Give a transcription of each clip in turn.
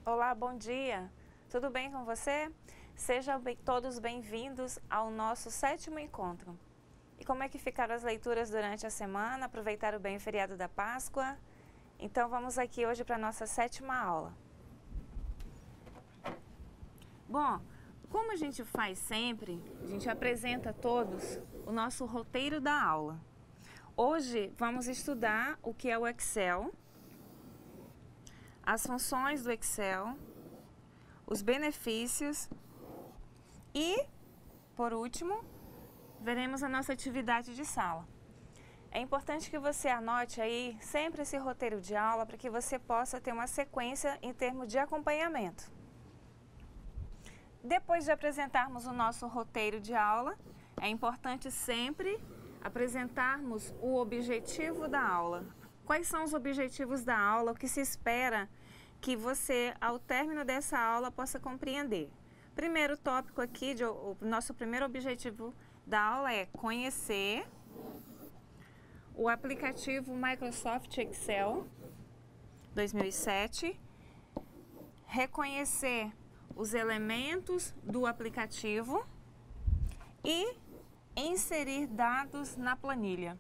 Olá, bom dia! Tudo bem com você? Sejam todos bem-vindos ao nosso 7º encontro. E como é que ficaram as leituras durante a semana? Aproveitaram bem o feriado da Páscoa? Então vamos aqui hoje para a nossa 7ª aula. Bom, como a gente faz sempre, a gente apresenta a todos o nosso roteiro da aula. Hoje vamos estudar o que é o Excel, as funções do Excel, os benefícios e, por último, veremos a nossa atividade de sala. É importante que você anote aí sempre esse roteiro de aula para que você possa ter uma sequência em termos de acompanhamento. Depois de apresentarmos o nosso roteiro de aula, é importante sempre apresentarmos o objetivo da aula. Quais são os objetivos da aula, o que se espera que você, ao término dessa aula, possa compreender. Primeiro tópico aqui, o nosso primeiro objetivo da aula é conhecer o aplicativo Microsoft Excel 2007, reconhecer os elementos do aplicativo e inserir dados na planilha.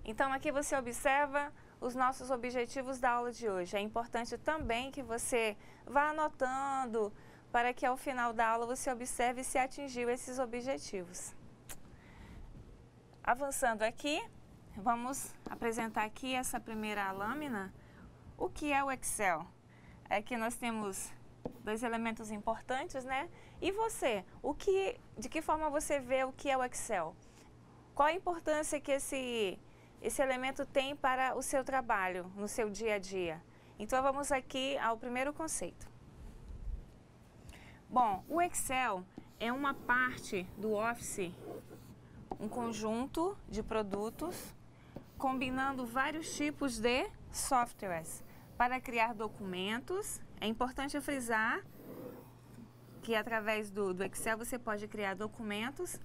Então aqui você observa os nossos objetivos da aula de hoje. É importante também que você vá anotando para que ao final da aula você observe se atingiu esses objetivos. Avançando aqui, vamos apresentar aqui essa primeira lâmina. O que é o Excel? Aqui nós temos dois elementos importantes, né? E você, de que forma você vê o que é o Excel? Qual a importância que esse elemento tem para o seu trabalho, no seu dia a dia? Então vamos aqui ao primeiro conceito. Bom, o Excel é uma parte do Office, um conjunto de produtos combinando vários tipos de softwares para criar documentos. É importante frisar que através do Excel você pode criar documentos,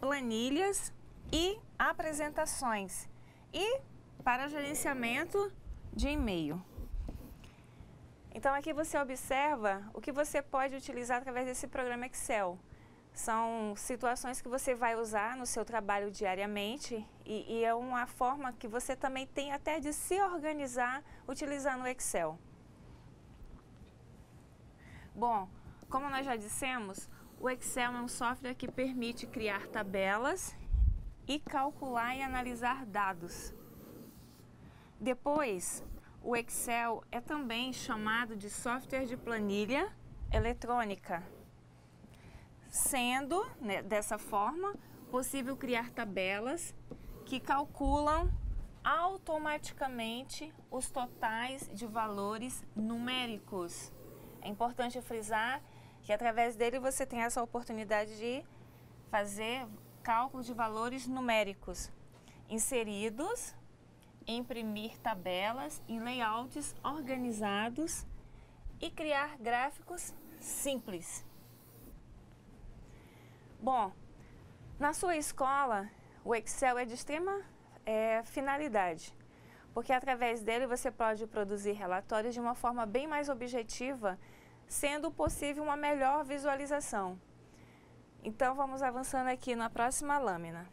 planilhas e apresentações e para gerenciamento de e-mail. Então aqui você observa o que você pode utilizar através desse programa Excel. São situações que você vai usar no seu trabalho diariamente e é uma forma que você também tem até de se organizar utilizando o Excel. Bom, como nós já dissemos, o Excel é um software que permite criar tabelas e calcular e analisar dados. Depois, o Excel é também chamado de software de planilha eletrônica, sendo, né, dessa forma, possível criar tabelas que calculam automaticamente os totais de valores numéricos. É importante frisar que através dele você tem essa oportunidade de fazer cálculo de valores numéricos inseridos, imprimir tabelas em layouts organizados e criar gráficos simples. Bom, na sua escola o Excel é de extrema finalidade, porque através dele você pode produzir relatórios de uma forma bem mais objetiva, sendo possível uma melhor visualização. Então vamos avançando aqui na próxima lâmina.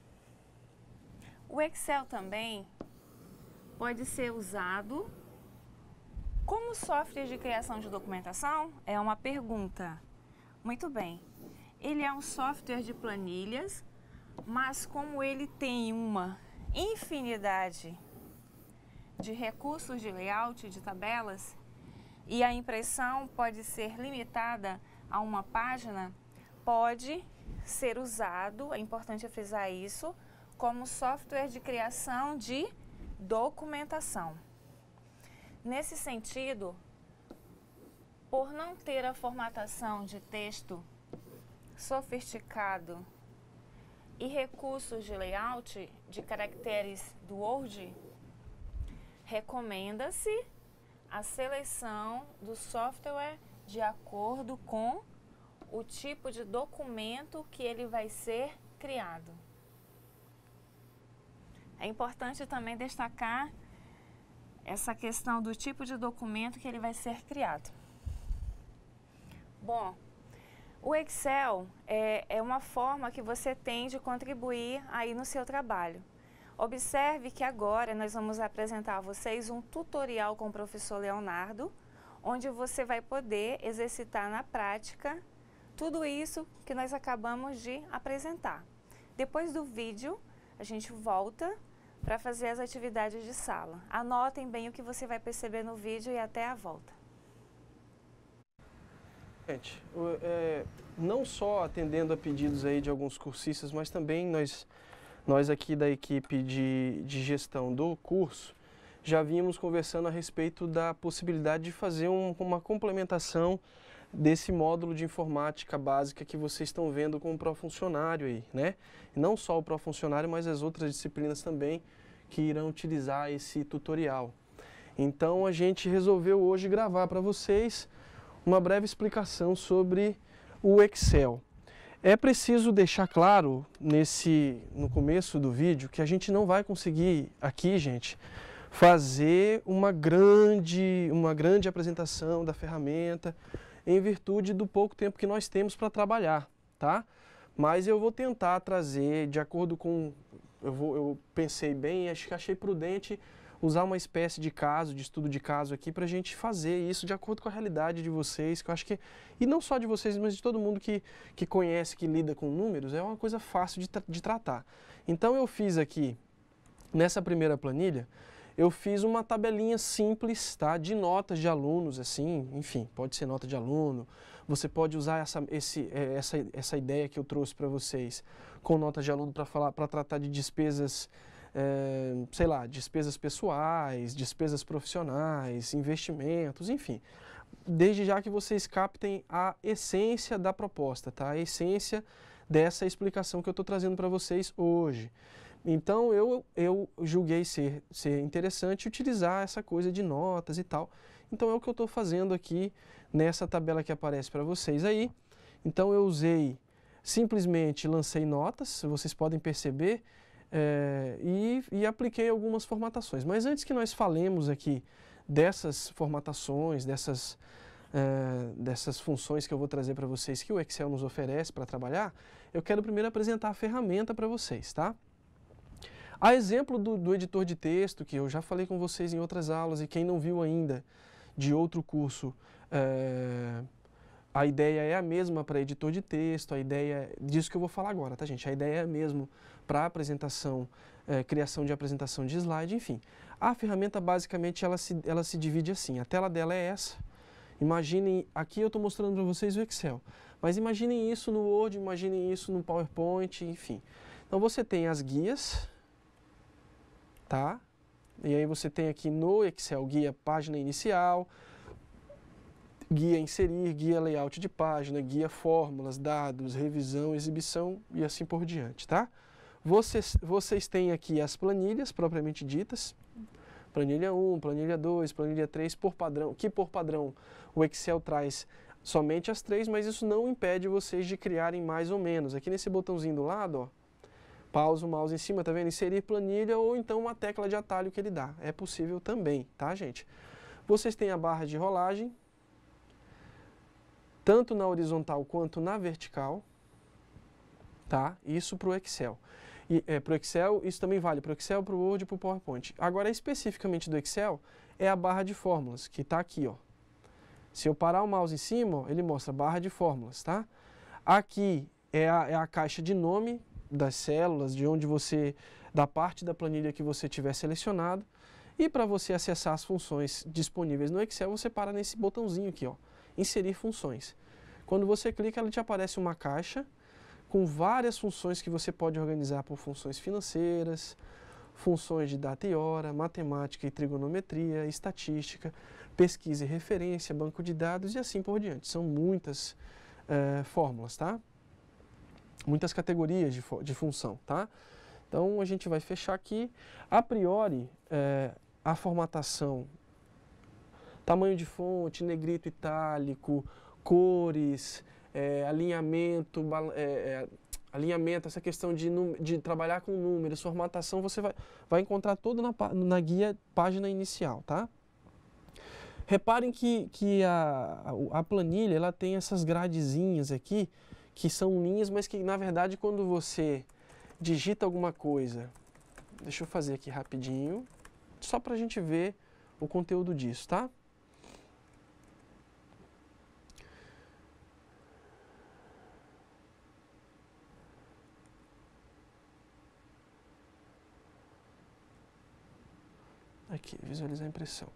O Excel também pode ser usado como software de criação de documentação? É uma pergunta. Muito bem. Ele é um software de planilhas, mas como ele tem uma infinidade de recursos de layout de tabelas e a impressão pode ser limitada a uma página, pode ser usado, é importante frisar isso, como software de criação de documentação. Nesse sentido, por não ter a formatação de texto sofisticado e recursos de layout de caracteres do Word, recomenda-se a seleção do software de acordo com o tipo de documento que ele vai ser criado. É importante também destacar essa questão do tipo de documento que ele vai ser criado. Bom, o Excel é uma forma que você tem de contribuir aí no seu trabalho. Observe que agora nós vamos apresentar a vocês um tutorial com o professor Leonardo, onde você vai poder exercitar na prática tudo isso que nós acabamos de apresentar. Depois do vídeo, a gente volta para fazer as atividades de sala. Anotem bem o que você vai perceber no vídeo e até a volta. Gente, não só atendendo a pedidos aí de alguns cursistas, mas também nós aqui da equipe de gestão do curso, já vínhamos conversando a respeito da possibilidade de fazer uma complementação desse módulo de informática básica que vocês estão vendo com o pró-funcionário aí, né? E não só o pró-funcionário, mas as outras disciplinas também que irão utilizar esse tutorial. Então a gente resolveu hoje gravar para vocês uma breve explicação sobre o Excel. É preciso deixar claro no começo do vídeo que a gente não vai conseguir aqui, gente, fazer uma grande apresentação da ferramenta em virtude do pouco tempo que nós temos para trabalhar, tá? Mas eu vou tentar trazer, de acordo com... Eu pensei bem, achei prudente usar uma espécie de caso, de estudo de caso aqui, para a gente fazer isso de acordo com a realidade de vocês, que eu acho que, e não só de vocês, mas de todo mundo que conhece, que lida com números, é uma coisa fácil de tratar. Então eu fiz aqui, nessa primeira planilha, eu fiz uma tabelinha simples, tá, de notas de alunos, assim, enfim, pode ser nota de aluno, você pode usar essa ideia que eu trouxe para vocês com notas de aluno para tratar de despesas, sei lá, despesas pessoais, despesas profissionais, investimentos, enfim. Desde já que vocês captem a essência da proposta, tá? A essência dessa explicação que eu estou trazendo para vocês hoje. Então eu julguei ser interessante utilizar essa coisa de notas e tal. Então é o que eu estou fazendo aqui nessa tabela que aparece para vocês aí. Então eu simplesmente lancei notas, vocês podem perceber, e apliquei algumas formatações. Mas antes que nós falemos aqui dessas formatações, dessas funções que eu vou trazer para vocês que o Excel nos oferece para trabalhar, eu quero primeiro apresentar a ferramenta para vocês, tá? A exemplo do editor de texto, que eu já falei com vocês em outras aulas, e quem não viu ainda de outro curso, a ideia é a mesma para editor de texto, a ideia disso que eu vou falar agora, tá, gente? A ideia é a mesma para apresentação, criação de apresentação de slide, enfim. A ferramenta, basicamente, ela se divide assim. A tela dela é essa. Imaginem, aqui eu estou mostrando para vocês o Excel, mas imaginem isso no Word, imaginem isso no PowerPoint, enfim. Então você tem as guias, tá? E aí você tem aqui no Excel guia página inicial, guia inserir, guia layout de página, guia fórmulas, dados, revisão, exibição e assim por diante, tá? Vocês têm aqui as planilhas propriamente ditas, planilha 1, planilha 2, planilha 3, por padrão, que por padrão o Excel traz somente as 3, mas isso não impede vocês de criarem mais ou menos. Aqui nesse botãozinho do lado, ó, pausa o mouse em cima, tá vendo? Inserir planilha ou então uma tecla de atalho que ele dá. É possível também, tá, gente? Vocês têm a barra de rolagem, tanto na horizontal quanto na vertical, tá? Isso para o Excel. E para o Excel, isso também vale para o Excel, para o Word e para o PowerPoint. Agora, especificamente do Excel, é a barra de fórmulas, que está aqui, ó. Se eu parar o mouse em cima, ó, ele mostra a barra de fórmulas, tá? Aqui é a caixa de nome das células, da parte da planilha que você tiver selecionado. E para você acessar as funções disponíveis no Excel, você para nesse botãozinho aqui, ó, inserir funções. Quando você clica, ela te aparece uma caixa com várias funções que você pode organizar por funções financeiras, funções de data e hora, matemática e trigonometria, estatística, pesquisa e referência, banco de dados e assim por diante. São muitas fórmulas, tá? Muitas categorias de função, tá? Então a gente vai fechar aqui. A priori, a formatação, tamanho de fonte, negrito itálico, cores, alinhamento, alinhamento, essa questão de trabalhar com números, formatação, você vai encontrar toda na guia página inicial, tá? Reparem que a planilha, ela tem essas gradezinhas aqui, que são linhas, mas que na verdade quando você digita alguma coisa, deixa eu fazer aqui rapidinho, só para a gente ver o conteúdo disso, tá? Aqui, visualizar a impressão.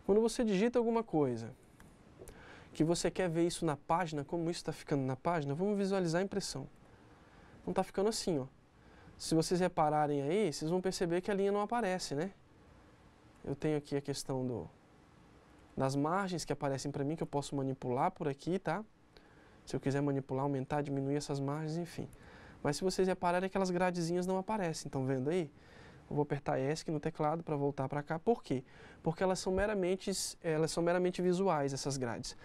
Quando você digita alguma coisa, que você quer ver isso na página, como isso está ficando na página, vamos visualizar a impressão. Não está ficando assim, ó. Se vocês repararem aí, vocês vão perceber que a linha não aparece, né? Eu tenho aqui a questão das margens que aparecem para mim, que eu posso manipular por aqui, tá? Se eu quiser manipular, aumentar, diminuir essas margens, enfim. Mas se vocês repararem, aquelas gradezinhas não aparecem, estão vendo aí? Eu vou apertar ESC no teclado para voltar para cá. Por quê? Porque elas são meramente visuais, essas grades.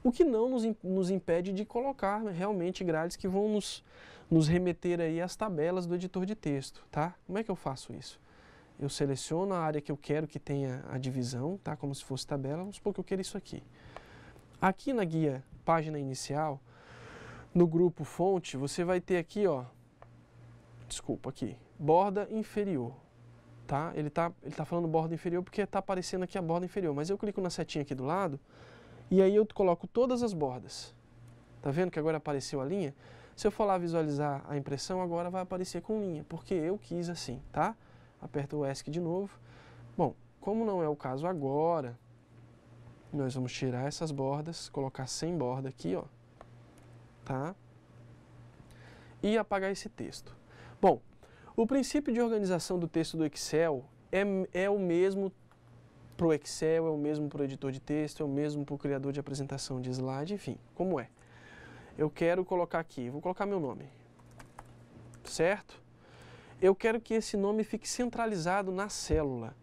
O que não nos impede de colocar realmente grades que vão nos remeter aí às tabelas do editor de texto, tá? Como é que eu faço isso? Eu seleciono a área que eu quero que tenha a divisão, tá? Como se fosse tabela. Vamos supor que eu quero isso aqui. Aqui na guia página inicial, no grupo fonte, você vai ter aqui, ó, desculpa, aqui, borda inferior. Tá? Ele tá falando borda inferior porque está aparecendo aqui a borda inferior, mas eu clico na setinha aqui do lado e aí eu coloco todas as bordas. Tá vendo que agora apareceu a linha? Se eu for lá visualizar a impressão, agora vai aparecer com linha, porque eu quis assim, tá? Aperto o ESC de novo. Bom, como não é o caso agora, nós vamos tirar essas bordas, colocar sem borda aqui, ó, tá? E apagar esse texto. Bom, o princípio de organização do texto do Excel é o mesmo para o Excel, é o mesmo para o editor de texto, é o mesmo para o criador de apresentação de slide, enfim, como é? Eu quero colocar aqui, vou colocar meu nome, certo? Eu quero que esse nome fique centralizado na célula.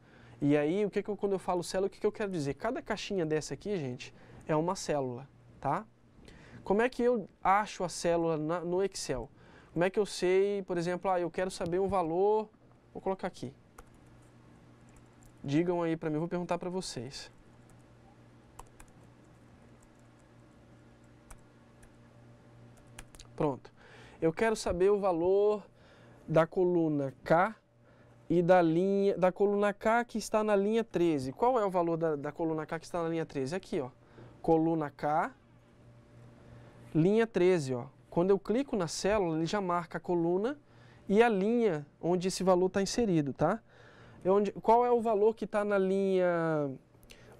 E aí, quando eu falo célula, o que eu quero dizer? Cada caixinha dessa aqui, gente, é uma célula, tá? Como é que eu acho a célula no Excel? Como é que eu sei, por exemplo, eu quero saber um valor, vou colocar aqui. Digam aí para mim, eu vou perguntar para vocês. Pronto. Eu quero saber o valor da coluna K e da coluna K que está na linha 13. Qual é o valor da coluna K que está na linha 13? Aqui, ó. Coluna K, linha 13, ó. Quando eu clico na célula, ele já marca a coluna e a linha onde esse valor está inserido, tá? Qual é o valor que está na linha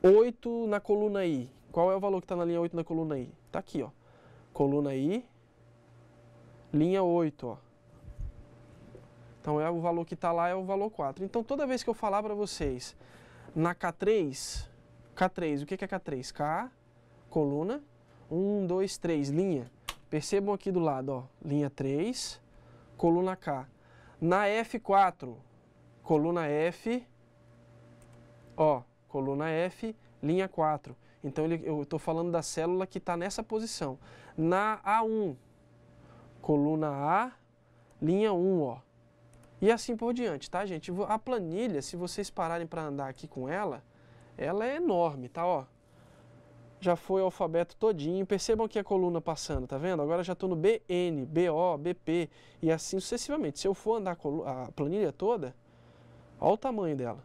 8 na coluna I? Qual é o valor que está na linha 8 na coluna I? Está aqui, ó. Coluna I, linha 8, ó. Então, o valor que está lá é o valor 4. Então, toda vez que eu falar para vocês na K3, o que é K3? K, coluna, 1, 2, 3, linha. Percebam aqui do lado, ó, linha 3, coluna K. Na F4, coluna F, ó, coluna F, linha 4. Então, eu estou falando da célula que está nessa posição. Na A1, coluna A, linha 1, ó. E assim por diante, tá, gente? A planilha, se vocês pararem para andar aqui com ela é enorme, tá, ó. Já foi o alfabeto todinho. Percebam aqui a coluna passando, tá vendo? Agora já estou no BN, BO, BP e assim sucessivamente. Se eu for andar a planilha toda, olha o tamanho dela.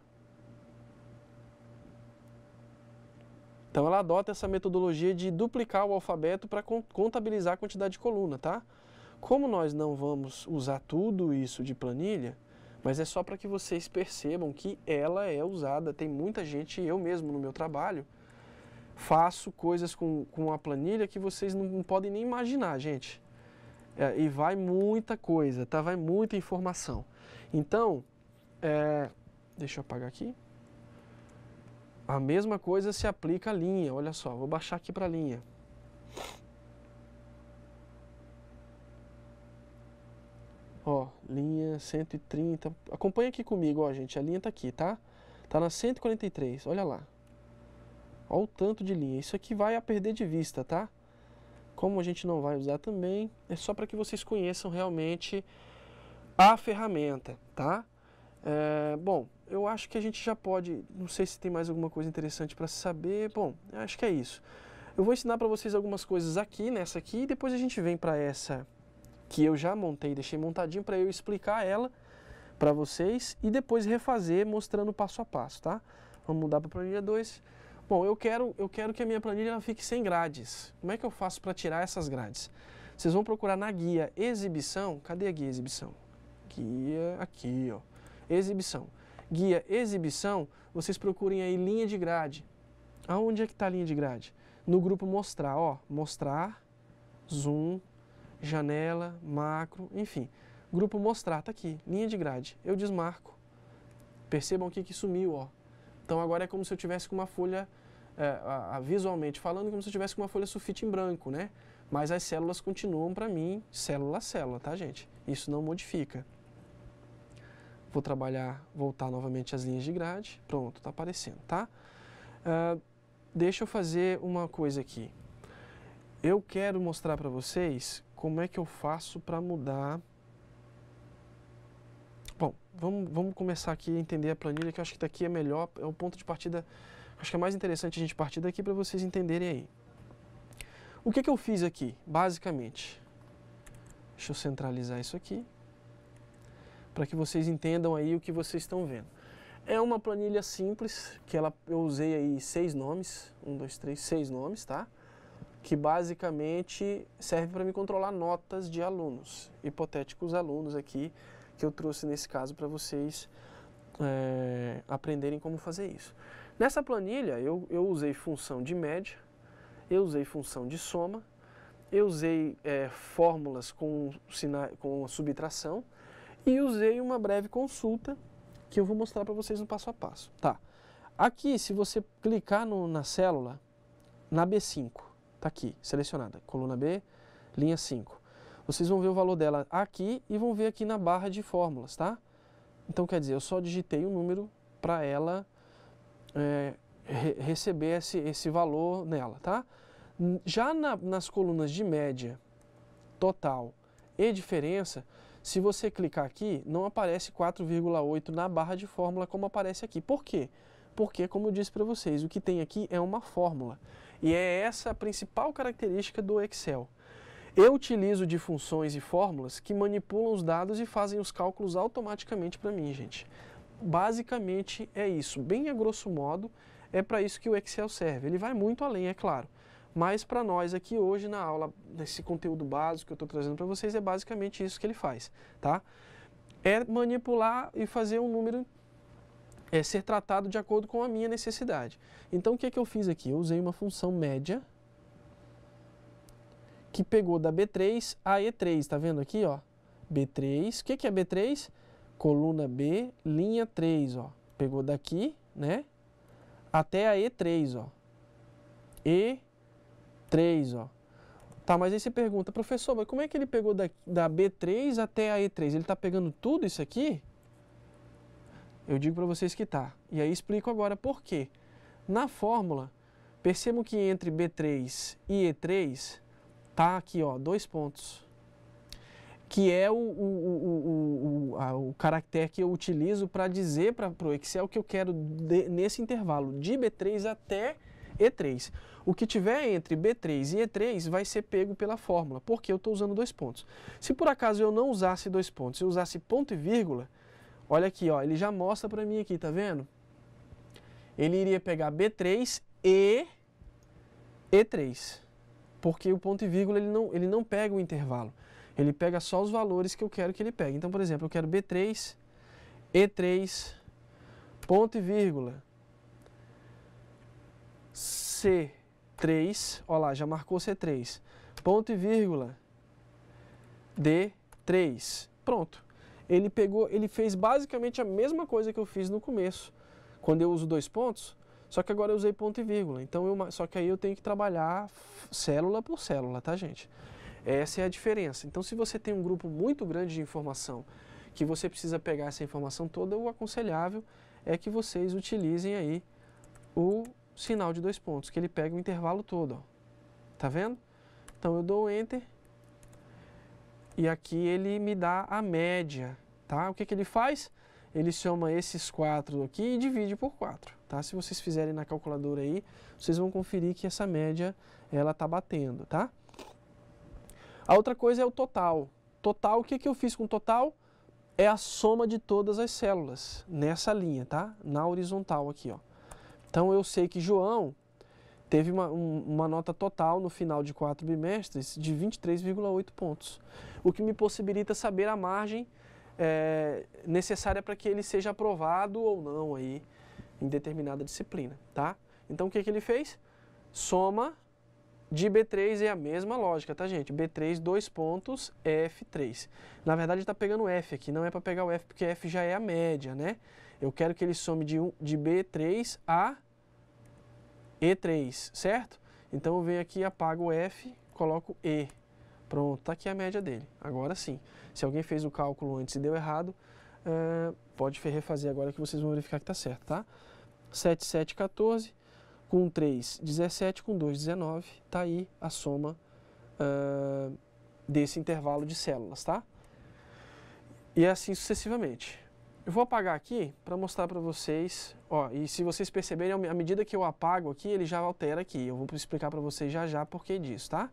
Então ela adota essa metodologia de duplicar o alfabeto para contabilizar a quantidade de coluna, tá? Como nós não vamos usar tudo isso de planilha, mas é só para que vocês percebam que ela é usada. Tem muita gente, eu mesmo no meu trabalho, faço coisas com a planilha que vocês não podem nem imaginar, gente. E vai muita coisa, tá? Vai muita informação. Então, deixa eu apagar aqui. A mesma coisa se aplica à linha, olha só, vou baixar aqui para a linha. Ó, linha 130, acompanha aqui comigo, ó, gente, a linha tá aqui, tá? Tá na 143, olha lá. Olha o tanto de linha, isso aqui vai a perder de vista, tá? como a gente não vai usar também, é só para que vocês conheçam realmente a ferramenta, tá? Bom, eu acho que a gente já pode, não sei se tem mais alguma coisa interessante para saber, bom, acho que é isso. Eu vou ensinar para vocês algumas coisas aqui, nessa aqui, e depois a gente vem para essa que eu já montei, deixei montadinho para eu explicar ela para vocês e depois refazer mostrando passo a passo, tá? Vamos mudar para a planilha 2. Bom, eu quero que a minha planilha ela fique sem grades. Como é que eu faço para tirar essas grades? Vocês vão procurar na guia exibição. Cadê a guia exibição? Guia aqui, ó. Exibição. Guia exibição, vocês procurem aí linha de grade. Aonde é que está a linha de grade? No grupo mostrar, ó. Mostrar, zoom, janela, macro, enfim. Grupo mostrar, tá aqui, linha de grade. Eu desmarco. Percebam aqui que sumiu, ó. Então agora é como se eu tivesse com uma folha, visualmente falando, como se eu tivesse com uma folha sulfite em branco, né? Mas as células continuam para mim, célula a célula, tá, gente? Isso não modifica. Vou trabalhar, voltar novamente as linhas de grade. Pronto, tá aparecendo, tá? Deixa eu fazer uma coisa aqui. Eu quero mostrar para vocês como é que eu faço para mudar. Bom, vamos começar aqui a entender a planilha, que eu acho que daqui é melhor, é o ponto de partida, acho que é mais interessante a gente partir daqui para vocês entenderem aí. O que eu fiz aqui, basicamente? Deixa eu centralizar isso aqui, para que vocês entendam aí o que vocês estão vendo. É uma planilha simples, que eu usei aí 6 nomes, 1, 2, 3, 6 nomes, tá? Que basicamente serve para me controlar notas de alunos, hipotéticos alunos aqui, que eu trouxe nesse caso para vocês aprenderem como fazer isso. Nessa planilha eu usei função de média, eu usei função de soma, eu usei fórmulas com subtração e usei uma breve consulta que eu vou mostrar para vocês no passo a passo. Tá. Aqui, se você clicar na célula, na B5, tá aqui, selecionada, coluna B, linha 5. Vocês vão ver o valor dela aqui e vão ver aqui na barra de fórmulas, tá? Então, quer dizer, eu só digitei um número para ela receber esse valor nela, tá? Já nas colunas de média, total e diferença, se você clicar aqui, não aparece 4,8 na barra de fórmula como aparece aqui. Por quê? Porque, como eu disse para vocês, o que tem aqui é uma fórmula. E é essa a principal característica do Excel. Eu utilizo de funções e fórmulas que manipulam os dados e fazem os cálculos automaticamente para mim, gente. Basicamente é isso. Bem a grosso modo, é para isso que o Excel serve. Ele vai muito além, é claro. Mas para nós aqui hoje na aula, nesse conteúdo básico que eu estou trazendo para vocês, é basicamente isso que ele faz, tá? É manipular e fazer um número ser tratado de acordo com a minha necessidade. Então o que eu fiz aqui? Eu usei uma função média que pegou da B3 a E3, tá vendo aqui, ó? B3, o que é B3? Coluna B, linha 3, ó. Pegou daqui, né? Até a E3, ó. E3, ó. Tá, mas aí você pergunta, professor, mas como é que ele pegou da B3 até a E3? Ele tá pegando tudo isso aqui? Eu digo para vocês que tá. E aí explico agora por quê. Na fórmula, percebam que entre B3 e E3, tá aqui, ó, 2 pontos. Que é o caractere que eu utilizo para dizer para o Excel que eu quero nesse intervalo de B3 até E3. O que tiver entre B3 e E3 vai ser pego pela fórmula, porque eu estou usando 2 pontos. Se por acaso eu não usasse 2 pontos, eu usasse ponto e vírgula, olha aqui, ó, ele já mostra para mim aqui, tá vendo? Ele iria pegar B3 e E3. Porque o ponto e vírgula ele não pega o intervalo. Ele pega só os valores que eu quero que ele pegue. Então, por exemplo, eu quero B3, E3, ponto e vírgula, C3, olha lá, já marcou C3, ponto e vírgula, D3. Pronto. Ele fez basicamente a mesma coisa que eu fiz no começo, quando eu uso 2 pontos, só que agora eu usei ponto e vírgula. Então, só que aí eu tenho que trabalhar célula por célula, tá, gente? Essa é a diferença. Então, se você tem um grupo muito grande de informação, que você precisa pegar essa informação toda, o aconselhável é que vocês utilizem aí o sinal de 2 pontos, que ele pega o intervalo todo, ó. Tá vendo? Então eu dou Enter e aqui ele me dá a média, tá? O que que ele faz? Ele soma esses 4 aqui e divide por 4, tá? Se vocês fizerem na calculadora aí, vocês vão conferir que essa média, ela tá batendo, tá? A outra coisa é o total. Total, o que que eu fiz com o total? É a soma de todas as células, nessa linha, tá? Na horizontal aqui, ó. Então eu sei que João teve uma nota total no final de 4 bimestres de 23,8 pontos, o que me possibilita saber a margem necessária para que ele seja aprovado ou não aí em determinada disciplina, tá? Então o que que ele fez? Soma de B3 é a mesma lógica, tá, gente? B3, 2 pontos, F3. Na verdade, ele está pegando F aqui, não é para pegar o F, porque F já é a média, né? Eu quero que ele some de B3 a E3, certo? Então eu venho aqui, apago o F, coloco E. Pronto, tá aqui a média dele. Agora sim. Se alguém fez o cálculo antes e deu errado, pode refazer agora que vocês vão verificar que tá certo, tá? 7, 7, 14, com 3, 17, com 2, 19. Tá aí a soma desse intervalo de células, tá? E assim sucessivamente. Eu vou apagar aqui para mostrar para vocês, ó, e se vocês perceberem, à medida que eu apago aqui, ele já altera aqui. Eu vou explicar para vocês já por que disso, tá?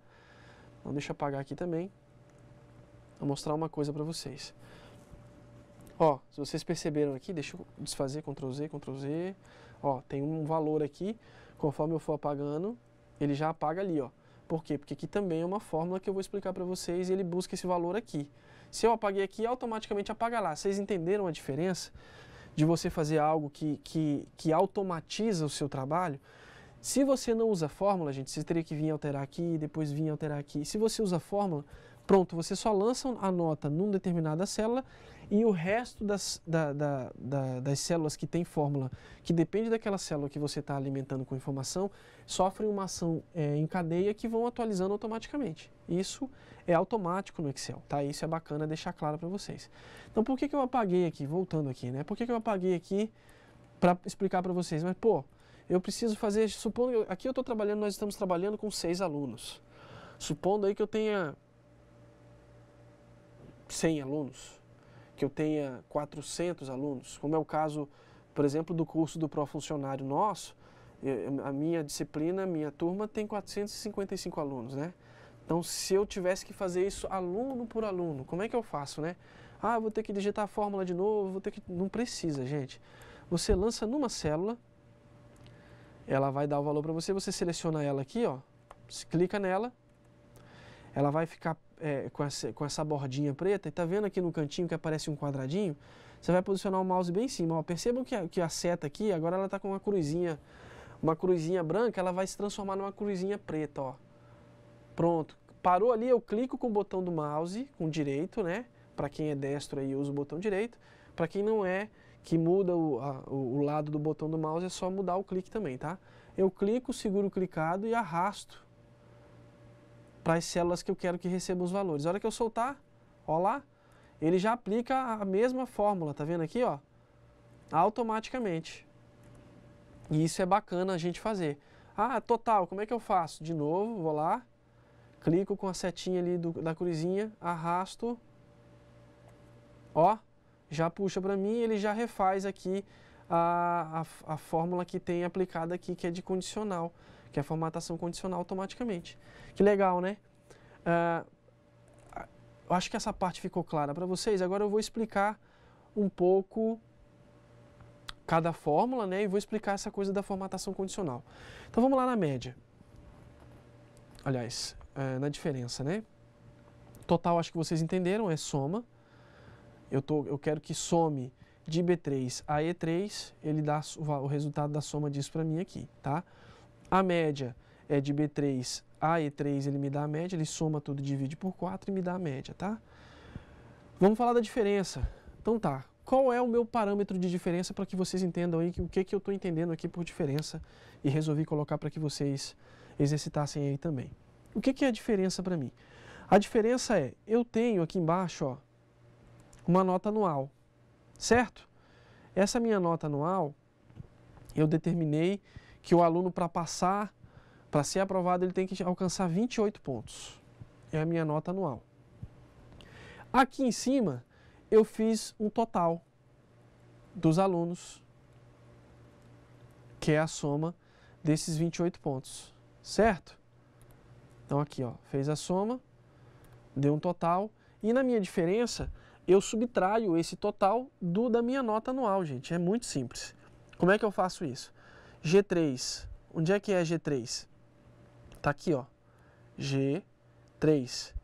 Então deixa eu apagar aqui também. Vou mostrar uma coisa para vocês. Ó, se vocês perceberam aqui, deixa eu desfazer, Ctrl Z, Ctrl Z. Ó, tem um valor aqui, conforme eu for apagando, ele já apaga ali, ó. Por quê? Porque aqui também é uma fórmula que eu vou explicar para vocês e ele busca esse valor aqui. Se eu apaguei aqui, automaticamente apaga lá. Vocês entenderam a diferença de você fazer algo que automatiza o seu trabalho? Se você não usa fórmula, gente, você teria que vir alterar aqui, depois vir alterar aqui. Se você usa fórmula, pronto, você só lança a nota numa determinada célula e o resto das células que tem fórmula, que depende daquela célula que você está alimentando com informação, sofrem uma ação em cadeia que vão atualizando automaticamente. Isso é automático no Excel, tá? Isso é bacana deixar claro para vocês. Então, por que eu apaguei aqui? Voltando aqui, né? Por que eu apaguei aqui para explicar para vocês? Mas, pô, eu preciso fazer, supondo, aqui eu estou trabalhando, nós estamos trabalhando com 6 alunos. Supondo aí que eu tenha 100 alunos, que eu tenha 400 alunos, como é o caso, por exemplo, do curso do Profuncionário nosso, a minha disciplina, minha turma tem 455 alunos, né? Então, se eu tivesse que fazer isso aluno por aluno, como é que eu faço, né? Ah, vou ter que digitar a fórmula de novo, vou ter que... Não precisa, gente. Você lança numa célula, ela vai dar o valor para você, você seleciona ela aqui, ó, clica nela, ela vai ficar com essa bordinha preta, e tá vendo aqui no cantinho que aparece um quadradinho? Você vai posicionar o mouse bem em cima, ó. Percebam que a seta aqui, agora ela tá com uma cruzinha branca, ela vai se transformar numa cruzinha preta, ó. Pronto, parou ali, eu clico com o botão do mouse, com o direito, né? Para quem é destro aí usa o botão direito, para quem não é, que muda o lado do botão do mouse, é só mudar o clique também, tá? Eu clico, seguro o clicado e arrasto para as células que eu quero que recebam os valores. A hora que eu soltar, ó lá, ele já aplica a mesma fórmula, tá vendo aqui, ó? Automaticamente. E isso é bacana a gente fazer. Ah, total, como é que eu faço? De novo, vou lá, clico com a setinha ali da cruzinha, arrasto, ó, já puxa para mim, ele já refaz aqui a fórmula que tem aplicada aqui, que é de condicional, que é a formatação condicional automaticamente. Que legal, né? Eu acho que essa parte ficou clara para vocês. Agora eu vou explicar um pouco cada fórmula, né? E vou explicar essa coisa da formatação condicional. Então vamos lá na média. Aliás, na diferença, né? Total, acho que vocês entenderam, é soma. Eu quero que some de B3 a E3, ele dá o resultado da soma disso para mim aqui, tá? A média é de B3 a E3, ele me dá a média, ele soma tudo, divide por 4 e me dá a média, tá? Vamos falar da diferença. Então tá, qual é o meu parâmetro de diferença para que vocês entendam aí o que eu estou entendendo aqui por diferença e resolvi colocar para que vocês exercitassem aí também. O que é a diferença para mim? A diferença é, eu tenho aqui embaixo, ó, uma nota anual, certo? Essa minha nota anual, eu determinei que o aluno, para passar Para ser aprovado, ele tem que alcançar 28 pontos. É a minha nota anual. Aqui em cima, eu fiz um total dos alunos, que é a soma desses 28 pontos, certo? Então aqui, ó, fez a soma, deu um total, e na minha diferença, eu subtraio esse total da minha nota anual, gente. É muito simples. Como é que eu faço isso? G3, onde é que é G3? Tá aqui, ó, G3.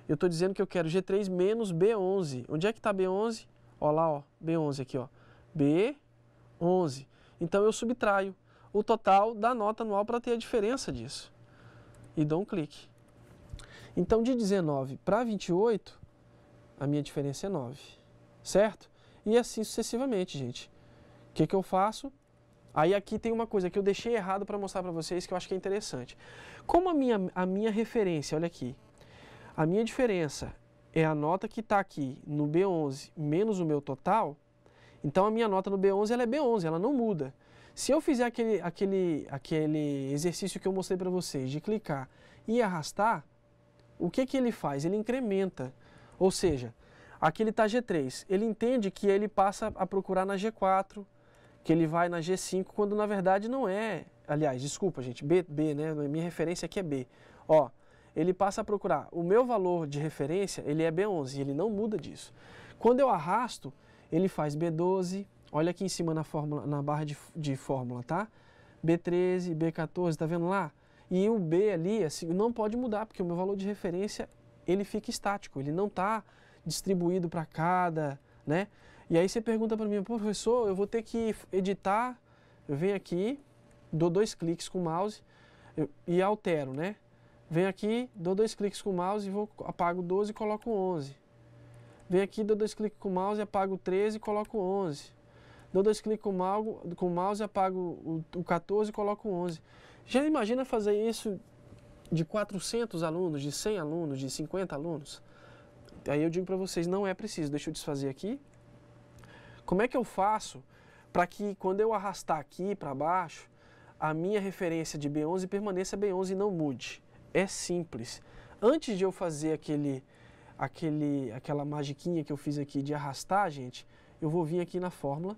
Eu estou dizendo que eu quero G3 menos B11. Onde é que está B11? Ó lá, ó, B11 aqui, ó. B11. Então eu subtraio o total da nota anual para ter a diferença disso. E dou um clique. Então de 19 para 28, a minha diferença é 9. Certo? E assim sucessivamente, gente. O que eu faço? Aí aqui tem uma coisa que eu deixei errado para mostrar para vocês que eu acho que é interessante. Como a minha referência, olha aqui, a minha diferença é a nota que está aqui no B11 menos o meu total, então a minha nota no B11 ela é B11, ela não muda. Se eu fizer aquele exercício que eu mostrei para vocês, de clicar e arrastar, o que ele faz? Ele incrementa, ou seja, aqui ele está G3, ele entende que ele passa a procurar na G4, que ele vai na G5, quando na verdade não é. Aliás, desculpa, gente, B, né? Minha referência aqui é B. Ó, ele passa a procurar. O meu valor de referência, ele é B11, ele não muda disso. Quando eu arrasto, ele faz B12, olha aqui em cima na fórmula, na barra de fórmula, tá? B13, B14, tá vendo lá? E o B ali assim, não pode mudar, porque o meu valor de referência, ele fica estático, ele não está distribuído para cada, né? E aí você pergunta para mim, professor, eu vou ter que editar, eu venho aqui, dou 2 cliques com o mouse e altero, né? Venho aqui, dou 2 cliques com o mouse e apago 12 e coloco 11. Venho aqui, dou 2 cliques com o mouse e apago 13 e coloco 11. Dou 2 cliques com o mouse e apago o 14 e coloco 11. Já imagina fazer isso de 400 alunos, de 100 alunos, de 50 alunos? Aí eu digo para vocês, não é preciso. Deixa eu desfazer aqui. Como é que eu faço para que quando eu arrastar aqui para baixo, a minha referência de B11 permaneça B11 e não mude? É simples. Antes de eu fazer aquela magiquinha que eu fiz aqui de arrastar, gente, eu vou vir aqui na fórmula,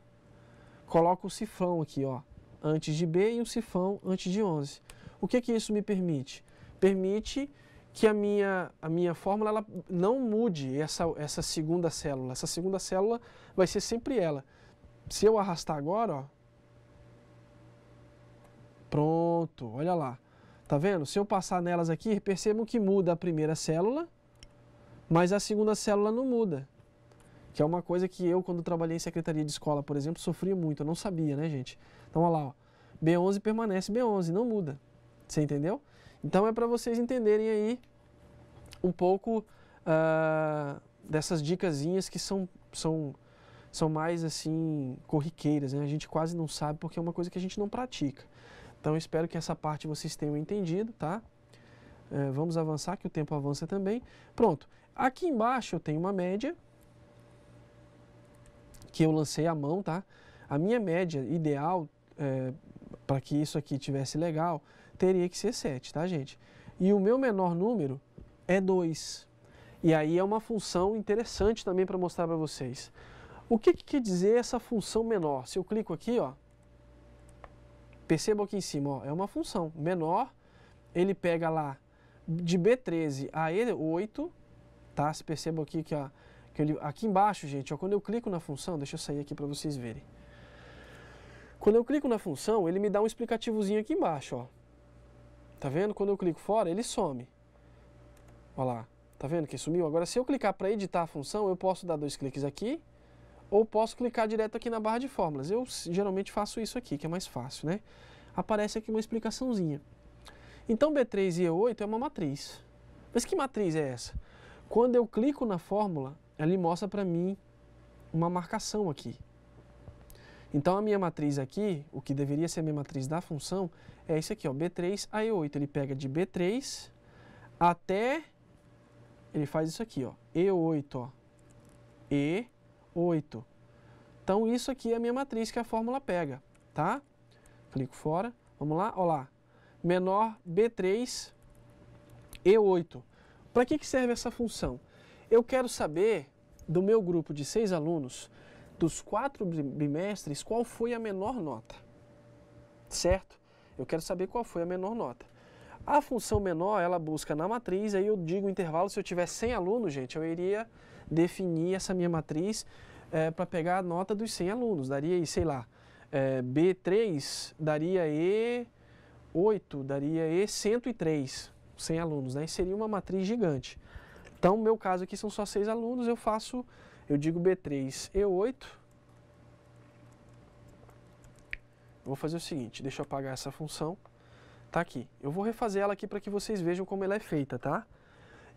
coloco o cifrão aqui, ó, antes de B e um cifrão antes de 11. O que isso me permite? Permite que a minha fórmula ela não mude essa segunda célula. Essa segunda célula vai ser sempre ela. Se eu arrastar agora, ó, pronto, olha lá. Tá vendo? Se eu passar nelas aqui, percebam que muda a primeira célula, mas a segunda célula não muda. Que é uma coisa que eu, quando trabalhei em secretaria de escola, por exemplo, sofria muito. Eu não sabia, né, gente? Então, olha lá, ó, B11 permanece B11, não muda. Você entendeu? Então, é para vocês entenderem aí um pouco dessas dicasinhas que são mais, assim, corriqueiras, né? A gente quase não sabe porque é uma coisa que a gente não pratica. Então, eu espero que essa parte vocês tenham entendido, tá? Vamos avançar, que o tempo avança também. Pronto. Aqui embaixo eu tenho uma média, que eu lancei à mão, tá? A minha média ideal, para que isso aqui tivesse legal, teria que ser 7, tá, gente? E o meu menor número é 2. E aí é uma função interessante também para mostrar para vocês. O que quer dizer essa função menor? Se eu clico aqui, ó, percebam aqui em cima, ó, é uma função menor, ele pega lá de B13 a E8, tá? Se percebam aqui que aqui embaixo, gente, ó, quando eu clico na função, deixa eu sair aqui para vocês verem. Quando eu clico na função, ele me dá um explicativozinho aqui embaixo, ó. Tá vendo? Quando eu clico fora, ele some. Olha lá, tá vendo que sumiu? Agora, se eu clicar para editar a função, eu posso dar 2 cliques aqui, ou posso clicar direto aqui na barra de fórmulas. Eu geralmente faço isso aqui, que é mais fácil, né? Aparece aqui uma explicaçãozinha. Então, B3 e E8 é uma matriz. Mas que matriz é essa? Quando eu clico na fórmula, ele mostra para mim uma marcação aqui. Então, a minha matriz aqui, o que deveria ser a minha matriz da função, é isso aqui, ó, B3 a E8. Ele pega de B3 até... Ele faz isso aqui, ó, E8, ó, E8. Então, isso aqui é a minha matriz que a fórmula pega, tá? Clico fora, vamos lá, ó lá. menor B3 E8. Para que serve essa função? Eu quero saber do meu grupo de 6 alunos, dos 4 bimestres, qual foi a menor nota, certo? Eu quero saber qual foi a menor nota. A função menor, ela busca na matriz, aí eu digo o intervalo, se eu tiver 100 alunos, gente, eu iria definir essa minha matriz para pegar a nota dos 100 alunos. Daria aí, sei lá, B3 daria E8, daria E103, 100 alunos, né? E seria uma matriz gigante. Então, no meu caso aqui são só 6 alunos, eu digo B3, E8. Vou fazer o seguinte, deixa eu apagar essa função. Tá aqui. Eu vou refazer ela aqui para que vocês vejam como ela é feita, tá?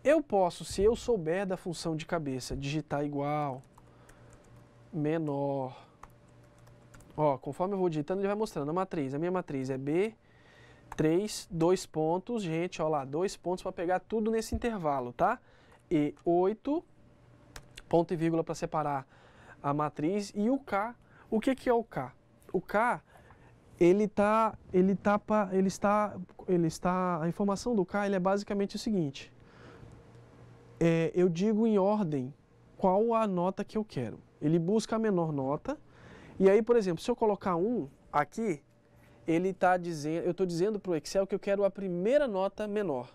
Eu posso, se eu souber da função de cabeça, digitar igual, menor. Ó, conforme eu vou digitando, ele vai mostrando a matriz. A minha matriz é B3, 2 pontos, gente, ó lá, 2 pontos para pegar tudo nesse intervalo, tá? E8, ponto e vírgula para separar a matriz, e o K. O que é o K? O K, a informação do K, ele é basicamente o seguinte, eu digo em ordem qual a nota que eu quero. Ele busca a menor nota, e aí, por exemplo, se eu colocar 1 aqui, eu estou dizendo para o Excel que eu quero a primeira nota menor.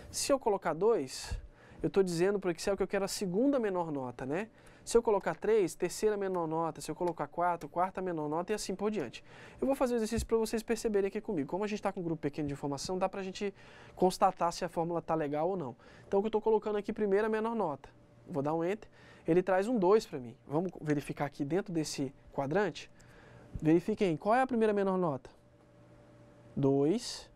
Se eu colocar 2, eu estou dizendo para o Excel que eu quero a segunda menor nota, né? Se eu colocar 3, terceira menor nota. Se eu colocar 4, quarta menor nota e assim por diante. Eu vou fazer o exercício para vocês perceberem aqui comigo. Como a gente está com um grupo pequeno de informação, dá para a gente constatar se a fórmula está legal ou não. Então, o que eu estou colocando aqui, primeira menor nota. Vou dar um Enter. Ele traz um 2 para mim. Vamos verificar aqui dentro desse quadrante. Verifiquem, qual é a primeira menor nota? 2.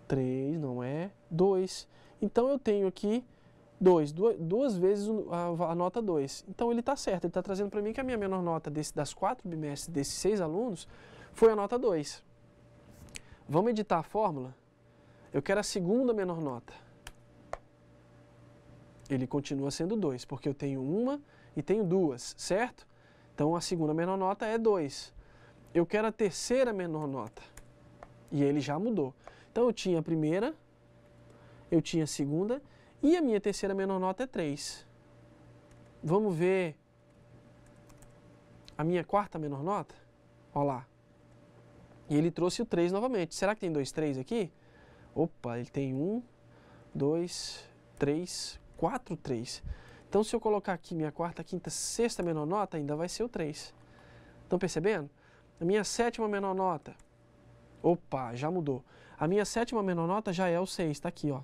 3, não é? 2. Então, eu tenho aqui 2 vezes a nota 2. Então, ele está certo. Ele está trazendo para mim que a minha menor nota das 4 bimestres, desses 6 alunos, foi a nota 2. Vamos editar a fórmula? Eu quero a segunda menor nota. Ele continua sendo 2, porque eu tenho uma e tenho 2, certo? Então, a segunda menor nota é 2. Eu quero a terceira menor nota. E ele já mudou. Então, eu tinha a primeira, eu tinha a segunda, e a minha terceira menor nota é 3. Vamos ver a minha quarta menor nota? Olha lá. E ele trouxe o 3 novamente. Será que tem 2 3 aqui? Opa, ele tem 1, 2, 3, 4 3. Então, se eu colocar aqui minha quarta, quinta, sexta menor nota, ainda vai ser o 3. Estão percebendo? A minha sétima menor nota. Opa, já mudou. A minha sétima menor nota já é o 6, está aqui, ó.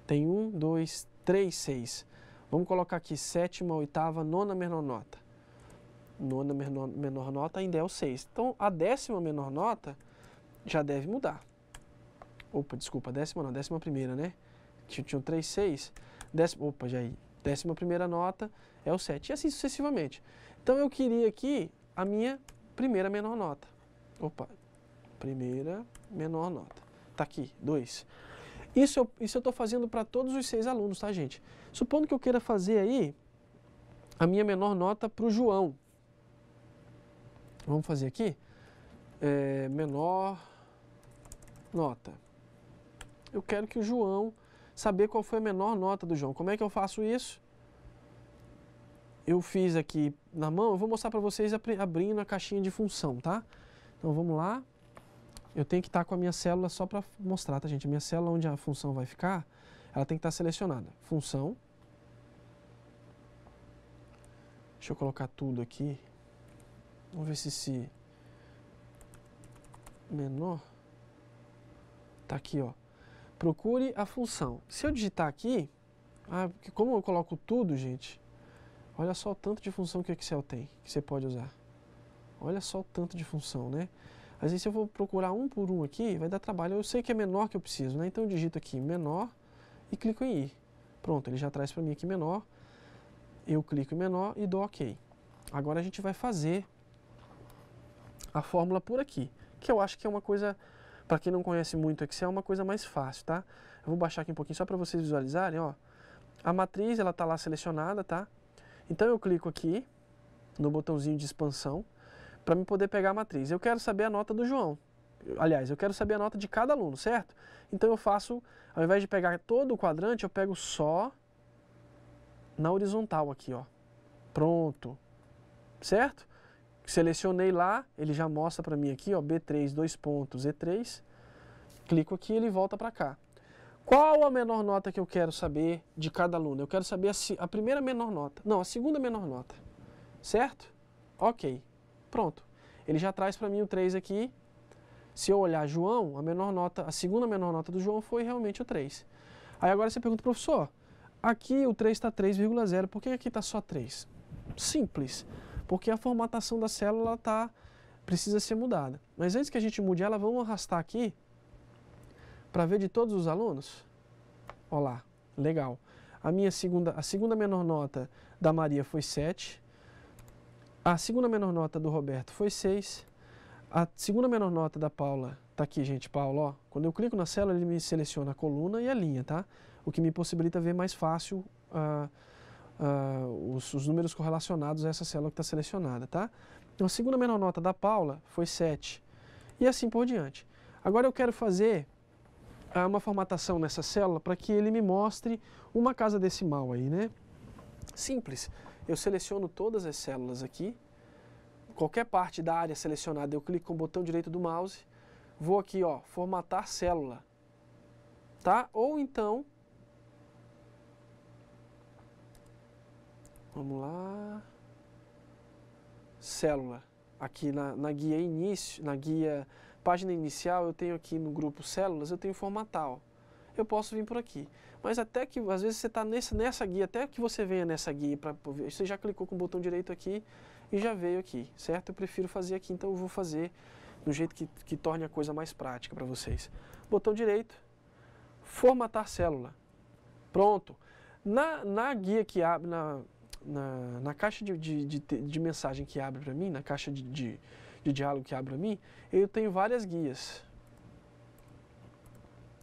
Tem 1, 2, 3, 6. Vamos colocar aqui sétima, oitava, nona menor nota. Nona menor nota ainda é o 6. Então, a décima menor nota já deve mudar. Opa, desculpa, décima não, décima primeira, né? Tinha 3, 6. Opa, já aí. Décima primeira nota é o 7. E assim sucessivamente. Então, eu queria aqui a minha primeira menor nota. Opa, primeira menor nota. Tá aqui, 2. Isso eu estou fazendo para todos os 6 alunos, tá, gente? Supondo que eu queira fazer aí a minha menor nota para o João. Vamos fazer aqui. Menor nota. Eu quero que o João saber qual foi a menor nota do João. Como é que eu faço isso? Eu fiz aqui na mão, eu vou mostrar para vocês abrindo a caixinha de função, tá? Então vamos lá. Eu tenho que estar com a minha célula só para mostrar, tá, gente? A minha célula onde a função vai ficar, ela tem que estar selecionada. Função. Deixa eu colocar tudo aqui. Vamos ver se menor. Tá aqui, ó. Procure a função. Se eu digitar aqui, porque como eu coloco tudo, gente, olha só o tanto de função que o Excel tem, que você pode usar. Olha só o tanto de função, né? Às vezes, se eu vou procurar um por um aqui, vai dar trabalho. Eu sei que é menor que eu preciso, né? Então, eu digito aqui menor e clico em ir. Pronto, ele já traz para mim aqui menor. Eu clico em menor e dou OK. Agora, a gente vai fazer a fórmula por aqui, que eu acho que é uma coisa, para quem não conhece muito Excel, é uma coisa mais fácil, tá? Eu vou baixar aqui um pouquinho só para vocês visualizarem, ó. A matriz, ela tá lá selecionada, tá? Então, eu clico aqui no botãozinho de expansão, para me poder pegar a matriz. Eu quero saber a nota do João. aliás, eu quero saber a nota de cada aluno, certo? Então eu faço, ao invés de pegar todo o quadrante, eu pego só na horizontal aqui, ó. Pronto. Certo? Selecionei lá, ele já mostra para mim aqui, ó, B3, 2 pontos, E3. Clico aqui e ele volta para cá. Qual a menor nota que eu quero saber de cada aluno? Eu quero saber a primeira menor nota. Não, a segunda menor nota. Certo? Ok. Pronto. Ele já traz para mim o 3 aqui. Se eu olhar João, a segunda menor nota do João foi realmente o 3. Aí agora você pergunta, professor, aqui o 3 está 3,0, por que aqui está só 3? Simples, porque a formatação da célula precisa ser mudada. Mas antes que a gente mude ela, vamos arrastar aqui para ver de todos os alunos. Olha lá, legal. A segunda menor nota da Maria foi 7. A segunda menor nota do Roberto foi 6. A segunda menor nota da Paula, tá aqui, gente, Paula, ó. Quando eu clico na célula, ele me seleciona a coluna e a linha, tá? O que me possibilita ver mais fácil os números correlacionados a essa célula que está selecionada, tá? Então, a segunda menor nota da Paula foi 7. E assim por diante. Agora eu quero fazer uma formatação nessa célula para que ele me mostre uma casa decimal aí, né? Simples. Eu seleciono todas as células aqui. Qualquer parte da área selecionada, eu clico com o botão direito do mouse. Vou aqui, ó, formatar célula. Tá? Ou então... Vamos lá... Célula. Aqui na guia início, na guia página inicial, eu tenho aqui no grupo células, eu tenho formatar, ó. Eu posso vir por aqui. Mas até que, às vezes você está nessa guia, até que você venha nessa guia, você já clicou com o botão direito aqui e já veio aqui, certo? Eu prefiro fazer aqui, então eu vou fazer do jeito que torne a coisa mais prática para vocês. Botão direito, formatar célula. Pronto. Na guia que abre, na caixa de mensagem que abre para mim, na caixa de diálogo que abre para mim, eu tenho várias guias.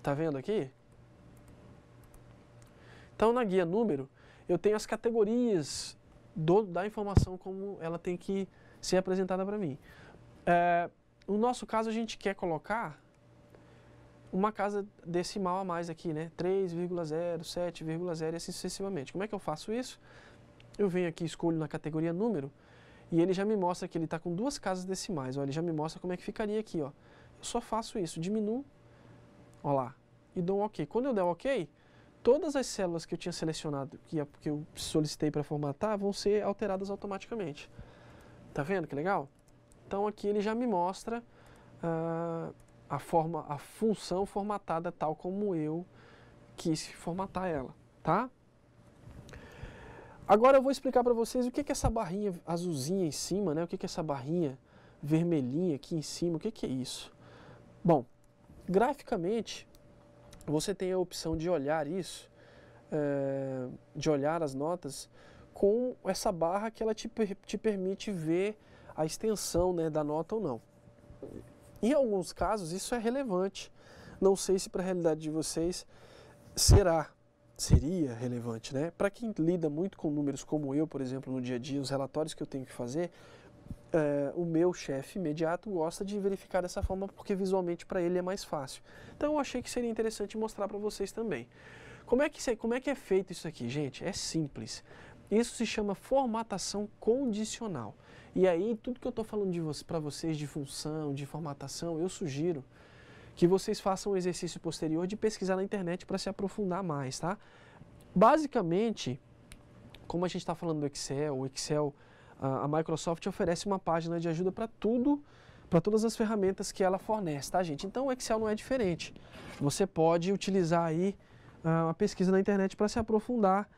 Tá vendo aqui? Então, na guia número, eu tenho as categorias da informação como ela tem que ser apresentada para mim. No nosso caso, a gente quer colocar uma casa decimal a mais aqui, né? 3,0, 7,0 e assim sucessivamente. Como é que eu faço isso? Eu venho aqui, escolho na categoria número e ele já me mostra que ele está com 2 casas decimais. Ó, ele já me mostra como é que ficaria aqui. Ó. Eu só faço isso, diminuo, ó lá, e dou um OK. Quando eu der um OK, todas as células que eu tinha selecionado, que eu solicitei para formatar, vão ser alteradas automaticamente. Tá vendo que legal? Então aqui ele já me mostra a função formatada tal como eu quis formatar ela, tá? Agora eu vou explicar para vocês o que é essa barrinha azulzinha em cima, né? O que é essa barrinha vermelhinha aqui em cima, o que é isso? Bom, graficamente, você tem a opção de olhar isso, de olhar as notas com essa barra que ela te permite ver a extensão, né, da nota ou não. Em alguns casos isso é relevante, não sei se para a realidade de vocês seria relevante, né? Para quem lida muito com números como eu, por exemplo, no dia a dia, os relatórios que eu tenho que fazer, o meu chefe imediato gosta de verificar dessa forma porque visualmente para ele é mais fácil. Então eu achei que seria interessante mostrar para vocês também. Como é que é feito isso aqui, gente? É simples. Isso se chama formatação condicional. E aí, tudo que eu estou falando para vocês de função, de formatação, eu sugiro que vocês façam um exercício posterior de pesquisar na internet para se aprofundar mais, tá? Basicamente, como a gente está falando do Excel, a Microsoft oferece uma página de ajuda para tudo, para todas as ferramentas que ela fornece, tá, gente? Então o Excel não é diferente. Você pode utilizar aí a pesquisa na internet para se aprofundar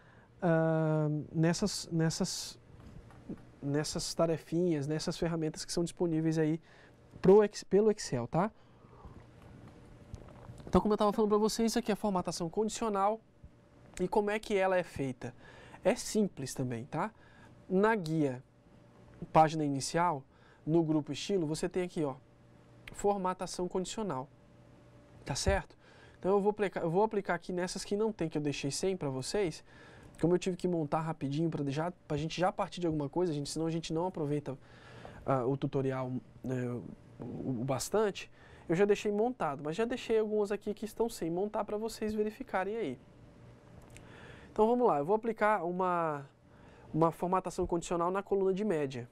nessas tarefinhas, nessas ferramentas que são disponíveis aí pelo Excel, tá? Então, como eu estava falando para vocês, isso aqui é a formatação condicional. E como é que ela é feita? É simples também, tá? Na guia, página inicial, no grupo estilo, você tem aqui, ó, formatação condicional. Tá certo? Então, eu vou aplicar aqui nessas que não tem, que eu deixei sem para vocês. Como eu tive que montar rapidinho para a gente já partir de alguma coisa, senão a gente não aproveita o tutorial, né, o bastante. eu já deixei montado, mas já deixei algumas aqui que estão sem montar para vocês verificarem aí. Então vamos lá, eu vou aplicar uma formatação condicional na coluna de média.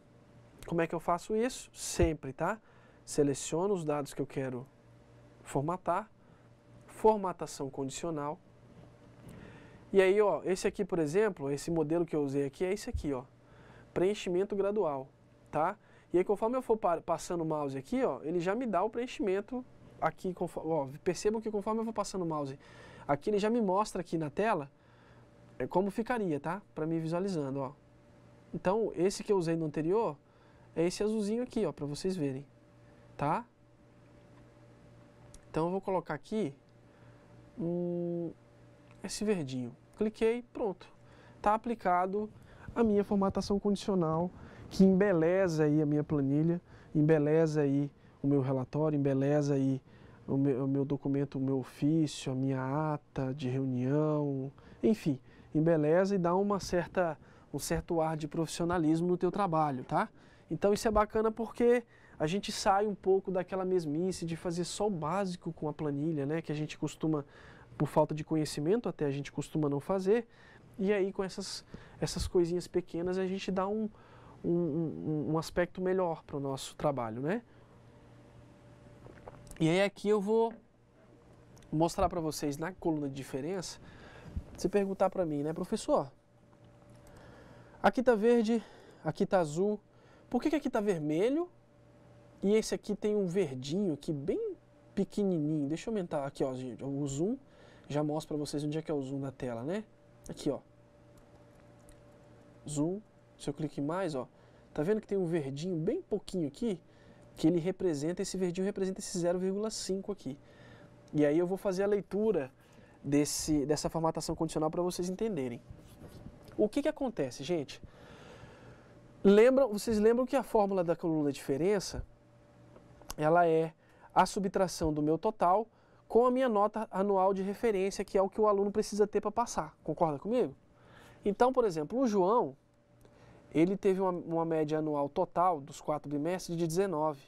Como é que eu faço isso? Sempre, tá? Seleciono os dados que eu quero formatar, formatação condicional. E aí, ó, esse aqui, por exemplo, esse modelo que eu usei aqui é esse aqui, ó, preenchimento gradual, tá? E aí, conforme eu for passando o mouse aqui, ó, ele já me dá o preenchimento aqui, ó, percebam que conforme eu vou passando o mouse aqui, ele já me mostra aqui na tela como ficaria, tá? Para mim visualizando, ó. Então, esse que eu usei no anterior é esse azulzinho aqui, ó, para vocês verem, tá? Então, eu vou colocar aqui esse verdinho. Cliquei, pronto. Tá aplicado a minha formatação condicional, que embeleza aí a minha planilha, embeleza aí o meu relatório, embeleza aí o meu documento, o meu ofício, a minha ata de reunião, enfim, embeleza e dá um certo ar de profissionalismo no teu trabalho, tá? Então isso é bacana porque a gente sai um pouco daquela mesmice de fazer só o básico com a planilha, né? Que a gente costuma, por falta de conhecimento até, a gente costuma não fazer. E aí com essas coisinhas pequenas a gente dá um aspecto melhor para o nosso trabalho, né? E aí aqui eu vou mostrar para vocês na coluna de diferença. Você perguntar para mim, né, professor? Aqui tá verde, aqui tá azul. Por que aqui tá vermelho e esse aqui tem um verdinho aqui bem pequenininho? Deixa eu aumentar aqui, ó, gente, o zoom. Já mostro para vocês onde é que é o zoom na tela, né? Aqui, ó. Zoom. Se eu clique mais, ó. Tá vendo que tem um verdinho bem pouquinho aqui? Que ele representa, esse verdinho representa esse 0,5 aqui. E aí eu vou fazer a leitura dessa formatação condicional para vocês entenderem. O que acontece, gente? Vocês lembram que a fórmula da coluna de diferença, ela é a subtração do meu total com a minha nota anual de referência, que é o que o aluno precisa ter para passar. Concorda comigo? Então, por exemplo, o João, ele teve uma média anual total dos 4 bimestres de 19.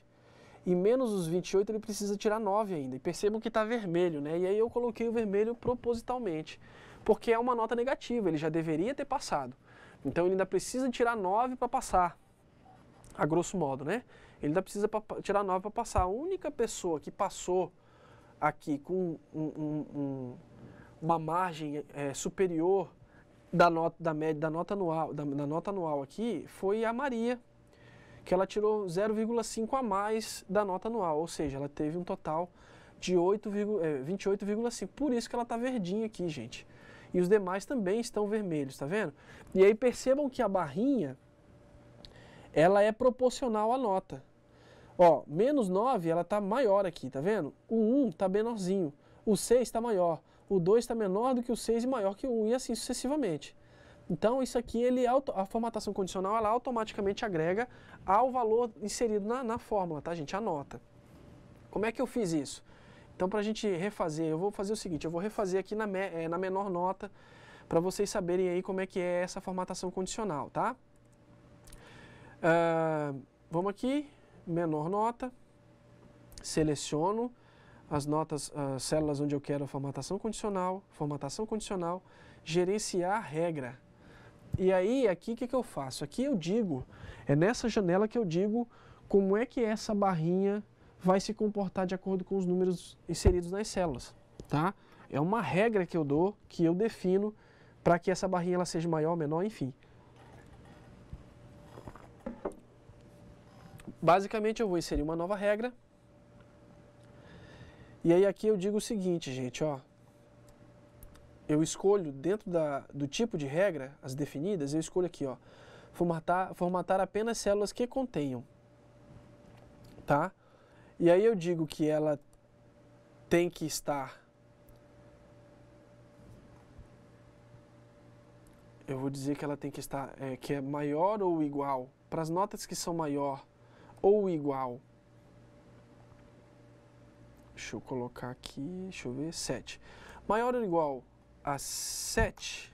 E menos os 28 ele precisa tirar 9 ainda. E percebam que está vermelho, né? E aí eu coloquei o vermelho propositalmente, porque é uma nota negativa, ele já deveria ter passado. Então ele ainda precisa tirar 9 para passar, a grosso modo, né? Ele ainda precisa tirar 9 para passar. A única pessoa que passou aqui com uma margem superior da nota anual aqui foi a Maria, que ela tirou 0,5 a mais da nota anual, ou seja, ela teve um total de 28,5. Por isso que ela está verdinha aqui, gente. E os demais também estão vermelhos, tá vendo? E aí percebam que a barrinha, ela é proporcional à nota. Ó, menos 9, ela está maior aqui, tá vendo? O 1 está menorzinho, o 6 está maior, o 2 está menor do que o 6 e maior que o 1, e assim sucessivamente. Então, isso aqui, a formatação condicional, ela automaticamente agrega ao valor inserido na fórmula, tá, gente? A nota. Como é que eu fiz isso? Então, para a gente refazer, eu vou fazer o seguinte, eu vou refazer aqui na menor nota, para vocês saberem aí como é que é essa formatação condicional, tá? Vamos aqui, menor nota, seleciono as células onde eu quero a formatação condicional, gerenciar regra. E aí, aqui o que eu faço? Aqui eu digo, é nessa janela que eu digo como é que essa barrinha vai se comportar de acordo com os números inseridos nas células, tá? É uma regra que eu dou, que eu defino para que essa barrinha ela seja maior, menor, enfim. Basicamente eu vou inserir uma nova regra. E aí aqui eu digo o seguinte, gente, ó. Eu escolho dentro do tipo de regra, as definidas, eu escolho aqui, ó. Formatar apenas células que contenham, tá? E aí eu digo que ela tem que estar... Eu vou dizer que ela tem que estar, que é maior ou igual. Para as notas que são maior ou igual. Deixa eu colocar aqui, deixa eu ver, 7. Maior ou igual a 7,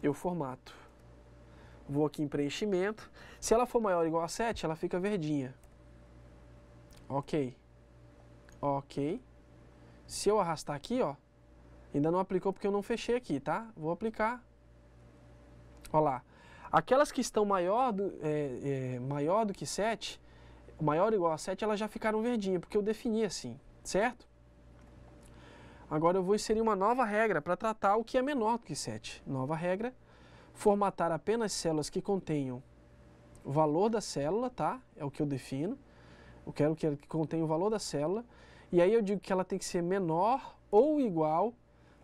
eu formato. Vou aqui em preenchimento. Se ela for maior ou igual a 7, ela fica verdinha. Ok. Ok. Se eu arrastar aqui, ó, ainda não aplicou porque eu não fechei aqui, tá? Vou aplicar. Olha lá. Aquelas que estão maior do que 7, maior ou igual a 7, elas já ficaram verdinhas, porque eu defini assim, certo? Agora eu vou inserir uma nova regra para tratar o que é menor do que 7. Nova regra, formatar apenas células que contenham o valor da célula, tá? É o que eu defino. Eu quero que ela contenha o valor da célula. E aí eu digo que ela tem que ser menor ou igual.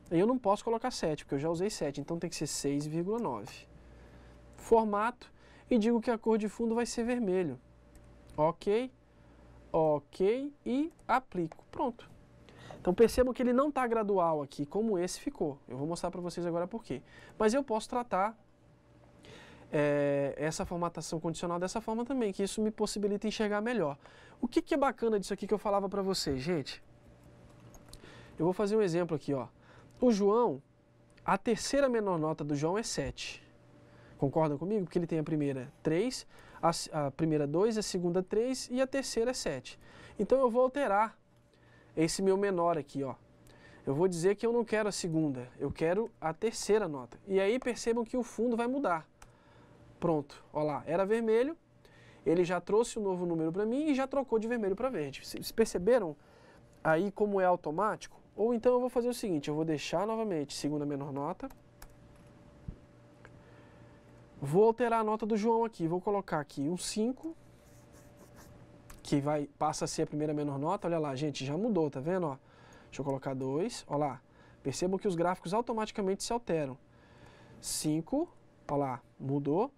Aí eu não posso colocar 7, porque eu já usei 7, então tem que ser 6,9. Formato e digo que a cor de fundo vai ser vermelho. Ok, ok e aplico. Pronto. Então percebam que ele não está gradual aqui, como esse ficou. Eu vou mostrar para vocês agora por quê. Mas eu posso tratar essa formatação condicional dessa forma também, que isso me possibilita enxergar melhor. O que é bacana disso aqui que eu falava para vocês, gente? Eu vou fazer um exemplo aqui, ó. O João, a terceira menor nota do João é 7. Concordam comigo? Porque ele tem a primeira 3, a primeira 2, a segunda 3 e a terceira é 7. Então eu vou alterar esse meu menor aqui, ó. Eu vou dizer que eu não quero a segunda, eu quero a terceira nota. E aí percebam que o fundo vai mudar. Pronto, ó lá, era vermelho, ele já trouxe um novo número para mim e já trocou de vermelho para verde. Vocês perceberam aí como é automático? Ou então eu vou fazer o seguinte, eu vou deixar novamente segunda menor nota. Vou alterar a nota do João aqui, vou colocar aqui um 5, que passa a ser a primeira menor nota. Olha lá, gente, já mudou, tá vendo? Ó? Deixa eu colocar 2, olha lá. Percebam que os gráficos automaticamente se alteram. 5, olha lá, mudou.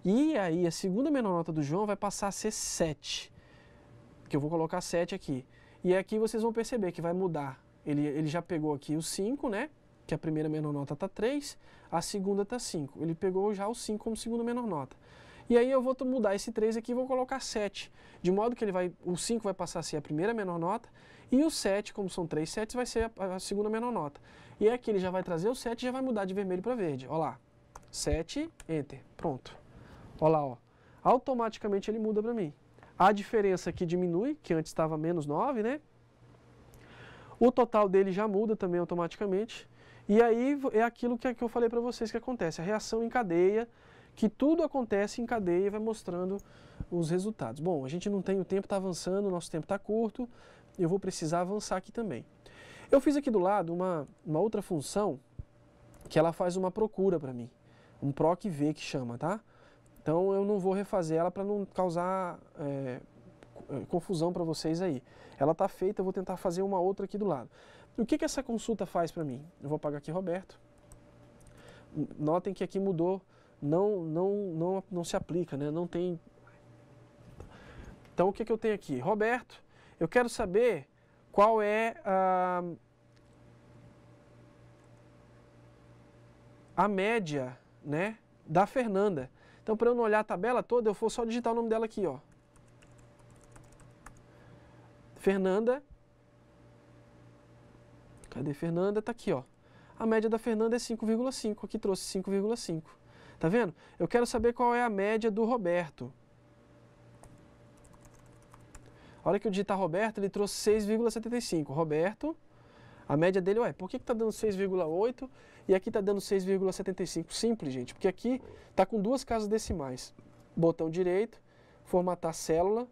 E aí a segunda menor nota do João vai passar a ser 7, que eu vou colocar 7 aqui. E aqui vocês vão perceber que vai mudar. Ele já pegou aqui o 5, né? Que a primeira menor nota está 3, a segunda está 5. Ele pegou já o 5 como segunda menor nota. E aí eu vou mudar esse 3 aqui e vou colocar 7. De modo que o 5 vai passar a ser a primeira menor nota e o 7, como são 3 7, vai ser a segunda menor nota. E aqui ele já vai trazer o 7 e já vai mudar de vermelho para verde. Olha lá. 7, Enter. Pronto. Olha lá, ó. Automaticamente ele muda para mim. A diferença aqui diminui, que antes estava menos 9, né? O total dele já muda também automaticamente. E aí é aquilo que eu falei para vocês que acontece, a reação em cadeia, que tudo acontece em cadeia e vai mostrando os resultados. Bom, a gente não tem o tempo, está avançando, o nosso tempo está curto, eu vou precisar avançar aqui também. Eu fiz aqui do lado uma outra função que ela faz uma procura para mim, um PROC-V que chama, tá? Então eu não vou refazer ela para não causar confusão para vocês aí. Ela está feita, eu vou tentar fazer uma outra aqui do lado. O que essa consulta faz para mim? Eu vou apagar aqui Roberto. Notem que aqui mudou, não se aplica, né? Não tem. Então o que eu tenho aqui? Roberto, eu quero saber qual é a média, né, da Fernanda. Então para eu não olhar a tabela toda, eu vou só digitar o nome dela aqui, ó. Fernanda. Cadê Fernanda? Tá aqui, ó. A média da Fernanda é 5,5. Aqui trouxe 5,5. Tá vendo? Eu quero saber qual é a média do Roberto. A hora que eu digitar Roberto, ele trouxe 6,75. Roberto, a média dele, ué, por que tá dando 6,8 e aqui tá dando 6,75? Simples, gente, porque aqui tá com duas casas decimais. Botão direito, formatar célula,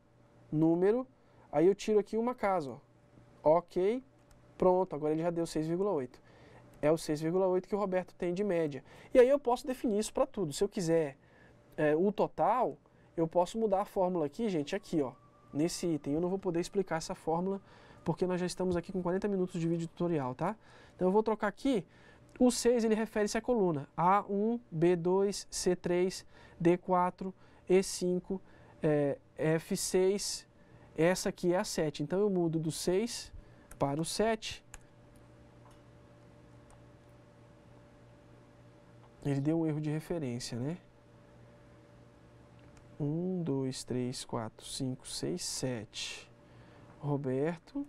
número, aí eu tiro aqui uma casa, ó. Ok. Pronto, agora ele já deu 6,8. É o 6,8 que o Roberto tem de média. E aí eu posso definir isso para tudo. Se eu quiser o total, eu posso mudar a fórmula aqui, gente, aqui, ó. Nesse item. Eu não vou poder explicar essa fórmula, porque nós já estamos aqui com 40 minutos de vídeo tutorial, tá? Então eu vou trocar aqui. O 6, ele refere-se à coluna. A1, B2, C3, D4, E5, F6. Essa aqui é a 7. Então eu mudo do 6 para o 7. Ele deu um erro de referência, né? 1, 2, 3, 4, 5, 6, 7. Roberto.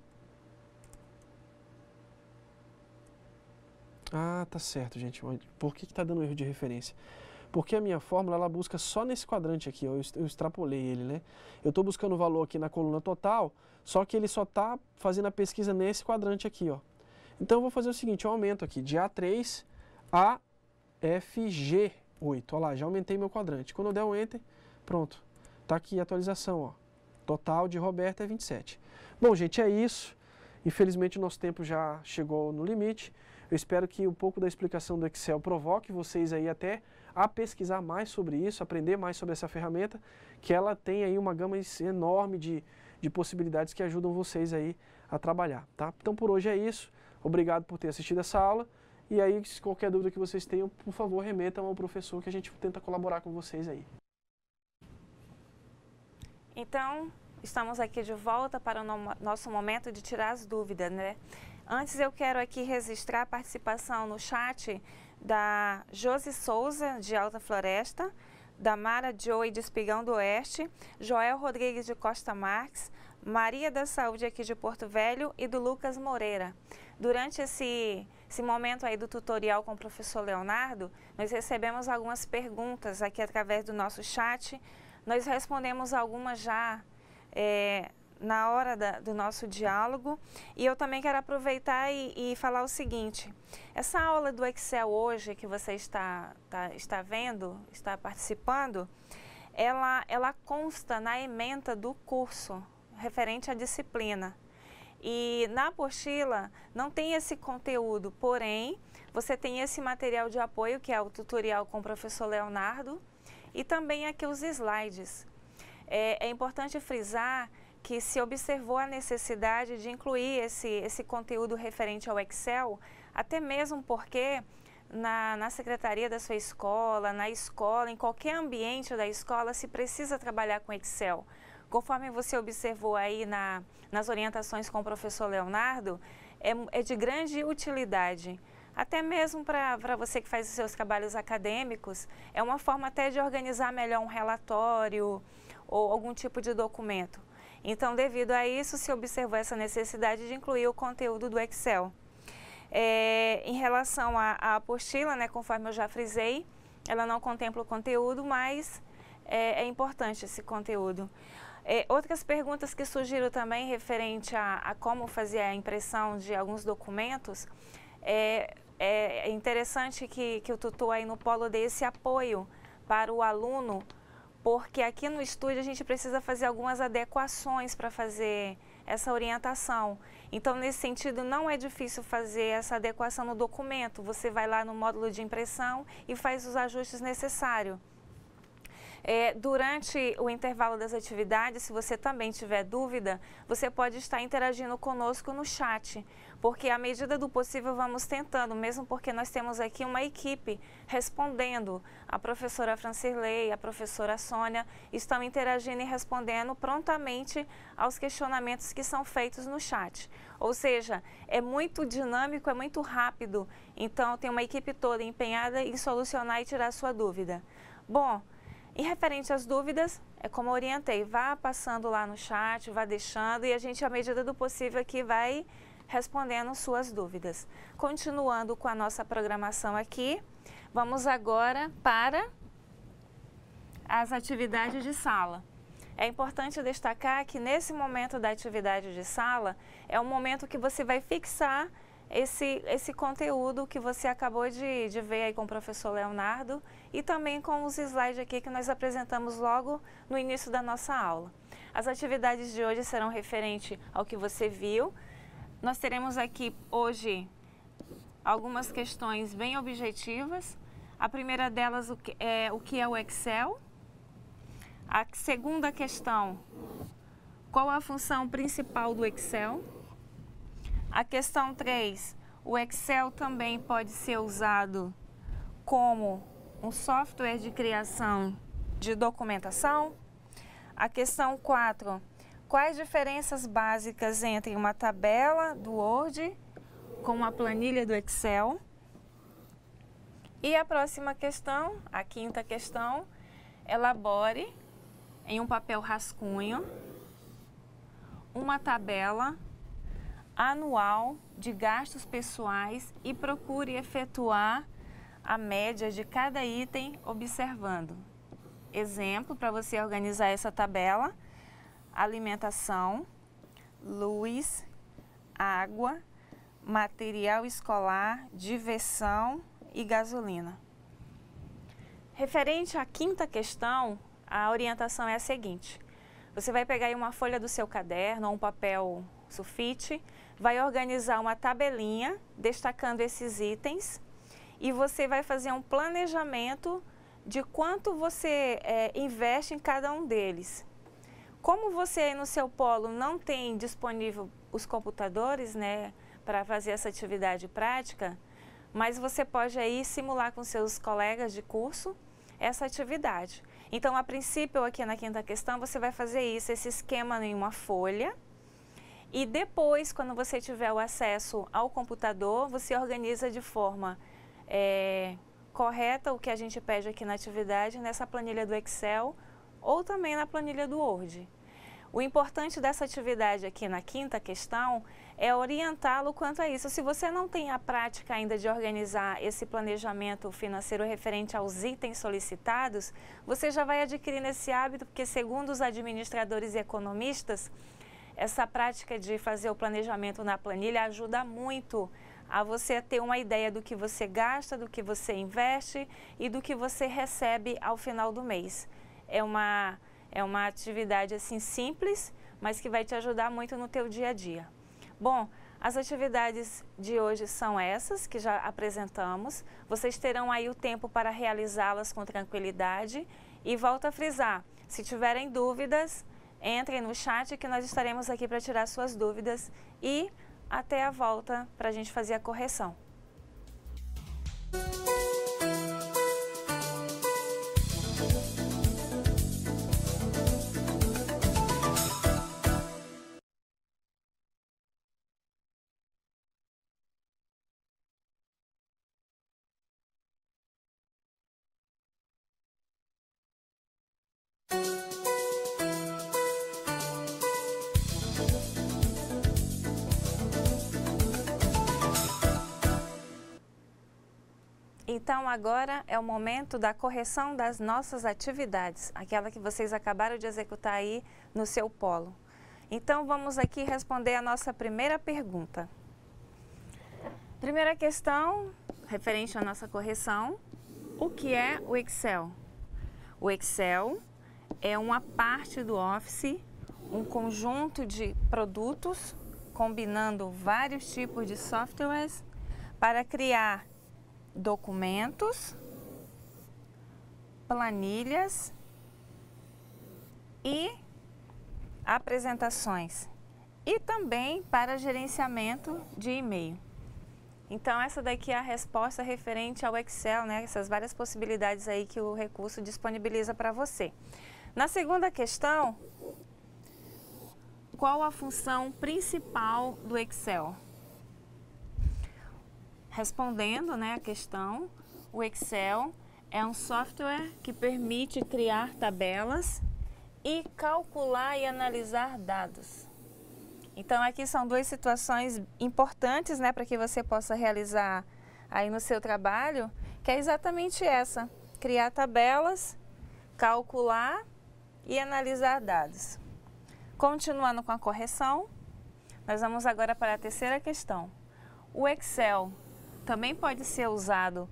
Ah, tá certo, gente. Por que tá dando erro de referência? Porque a minha fórmula, ela busca só nesse quadrante aqui, ó, eu extrapolei ele, né? Eu estou buscando o valor aqui na coluna total, só que ele só está fazendo a pesquisa nesse quadrante aqui, ó. Então eu vou fazer o seguinte, eu aumento aqui de A3 a FG8, ó lá, já aumentei meu quadrante. Quando eu der um Enter, pronto, tá aqui a atualização, ó. Total de Roberto é 27. Bom, gente, é isso. Infelizmente o nosso tempo já chegou no limite. Eu espero que um pouco da explicação do Excel provoque vocês aí até a pesquisar mais sobre isso, aprender mais sobre essa ferramenta, que ela tem aí uma gama enorme de possibilidades que ajudam vocês aí a trabalhar, tá? Então por hoje é isso. Obrigado por ter assistido essa aula. E aí, se qualquer dúvida que vocês tenham, por favor, remetam ao professor que a gente tenta colaborar com vocês aí. Então, estamos aqui de volta para o nosso momento de tirar as dúvidas, né? Antes eu quero aqui registrar a participação no chat da Josi Souza, de Alta Floresta, da Mara Joy, de Espigão do Oeste, Joel Rodrigues, de Costa Marques, Maria da Saúde, aqui de Porto Velho, e do Lucas Moreira. Durante esse momento aí do tutorial com o professor Leonardo, nós recebemos algumas perguntas aqui através do nosso chat. Nós respondemos algumas já na hora do nosso diálogo. E eu também quero aproveitar e falar o seguinte. Essa aula do Excel hoje que você está vendo, está participando, ela consta na ementa do curso referente à disciplina. E na apostila não tem esse conteúdo, porém, você tem esse material de apoio, que é o tutorial com o professor Leonardo, e também aqui os slides. É importante frisar que se observou a necessidade de incluir esse conteúdo referente ao Excel, até mesmo porque na secretaria da sua escola, na escola, em qualquer ambiente da escola, se precisa trabalhar com Excel. Conforme você observou aí nas orientações com o professor Leonardo, é de grande utilidade. Até mesmo para você que faz os seus trabalhos acadêmicos, é uma forma até de organizar melhor um relatório ou algum tipo de documento. Então, devido a isso, se observou essa necessidade de incluir o conteúdo do Excel. Em relação à apostila, né, conforme eu já frisei, ela não contempla o conteúdo, mas é importante esse conteúdo. Outras perguntas que surgiram também referente a como fazer a impressão de alguns documentos, é interessante que o tutor aí no Polo dê esse apoio para o aluno, porque aqui no estúdio a gente precisa fazer algumas adequações para fazer essa orientação. Então, nesse sentido, não é difícil fazer essa adequação no documento. Você vai lá no módulo de impressão e faz os ajustes necessários. Durante o intervalo das atividades, se você também tiver dúvida, você pode estar interagindo conosco no chat, porque à medida do possível vamos tentando, mesmo porque nós temos aqui uma equipe respondendo. A professora Francirley, a professora Sônia estão interagindo e respondendo prontamente aos questionamentos que são feitos no chat. Ou seja, é muito dinâmico, é muito rápido, então tem uma equipe toda empenhada em solucionar e tirar a sua dúvida. Bom, em referente às dúvidas, é como eu orientei, vá passando lá no chat, vá deixando e a gente, à medida do possível, aqui vai respondendo suas dúvidas. Continuando com a nossa programação aqui, vamos agora para as atividades de sala. É importante destacar que nesse momento da atividade de sala, é o momento que você vai fixar esse conteúdo que você acabou de ver aí com o professor Leonardo e também com os slides aqui que nós apresentamos logo no início da nossa aula. As atividades de hoje serão referentes ao que você viu. Nós teremos aqui hoje algumas questões bem objetivas. A primeira delas é o que é o Excel. A segunda questão, qual a função principal do Excel? A questão 3, o Excel também pode ser usado como um software de criação de documentação. A questão 4, quais diferenças básicas entre uma tabela do Word com uma planilha do Excel? E a próxima questão, a quinta questão, elabore em um papel rascunho uma tabela anual de gastos pessoais e procure efetuar a média de cada item observando. Exemplo, para você organizar essa tabela: alimentação, luz, água, material escolar, diversão e gasolina. Referente à quinta questão, a orientação é a seguinte: você vai pegar aí uma folha do seu caderno ou um papel sulfite, vai organizar uma tabelinha destacando esses itens e você vai fazer um planejamento de quanto você investe em cada um deles. Como você aí no seu polo não tem disponível os computadores, né, para fazer essa atividade prática, mas você pode aí simular com seus colegas de curso essa atividade. Então, a princípio, aqui na quinta questão, você vai fazer isso, esse esquema em uma folha. E depois, quando você tiver o acesso ao computador, você organiza de forma correta o que a gente pede aqui na atividade, nessa planilha do Excel ou também na planilha do Word. O importante dessa atividade aqui na quinta questão é orientá-lo quanto a isso. Se você não tem a prática ainda de organizar esse planejamento financeiro referente aos itens solicitados, você já vai adquirindo esse hábito, porque segundo os administradores e economistas, essa prática de fazer o planejamento na planilha ajuda muito a você ter uma ideia do que você gasta, do que você investe e do que você recebe ao final do mês. É uma atividade assim simples, mas que vai te ajudar muito no teu dia a dia. Bom, as atividades de hoje são essas que já apresentamos. Vocês terão aí o tempo para realizá-las com tranquilidade. E volto a frisar, se tiverem dúvidas, entrem no chat que nós estaremos aqui para tirar suas dúvidas e até a volta para a gente fazer a correção. Então, agora é o momento da correção das nossas atividades, aquela que vocês acabaram de executar aí no seu polo. Então, vamos aqui responder a nossa primeira pergunta. Primeira questão, referente à nossa correção: o que é o Excel? O Excel é uma parte do Office, um conjunto de produtos, combinando vários tipos de softwares para criar documentos, planilhas e apresentações, e também para gerenciamento de e-mail. Então, essa daqui é a resposta referente ao Excel, né? Essas várias possibilidades aí que o recurso disponibiliza para você. Na segunda questão, qual a função principal do Excel? Respondendo, né, a questão, o Excel é um software que permite criar tabelas e calcular e analisar dados. Então, aqui são duas situações importantes, né, para que você possa realizar aí no seu trabalho, que é exatamente essa: criar tabelas, calcular e analisar dados. Continuando com a correção, nós vamos agora para a terceira questão. O Excel também pode ser usado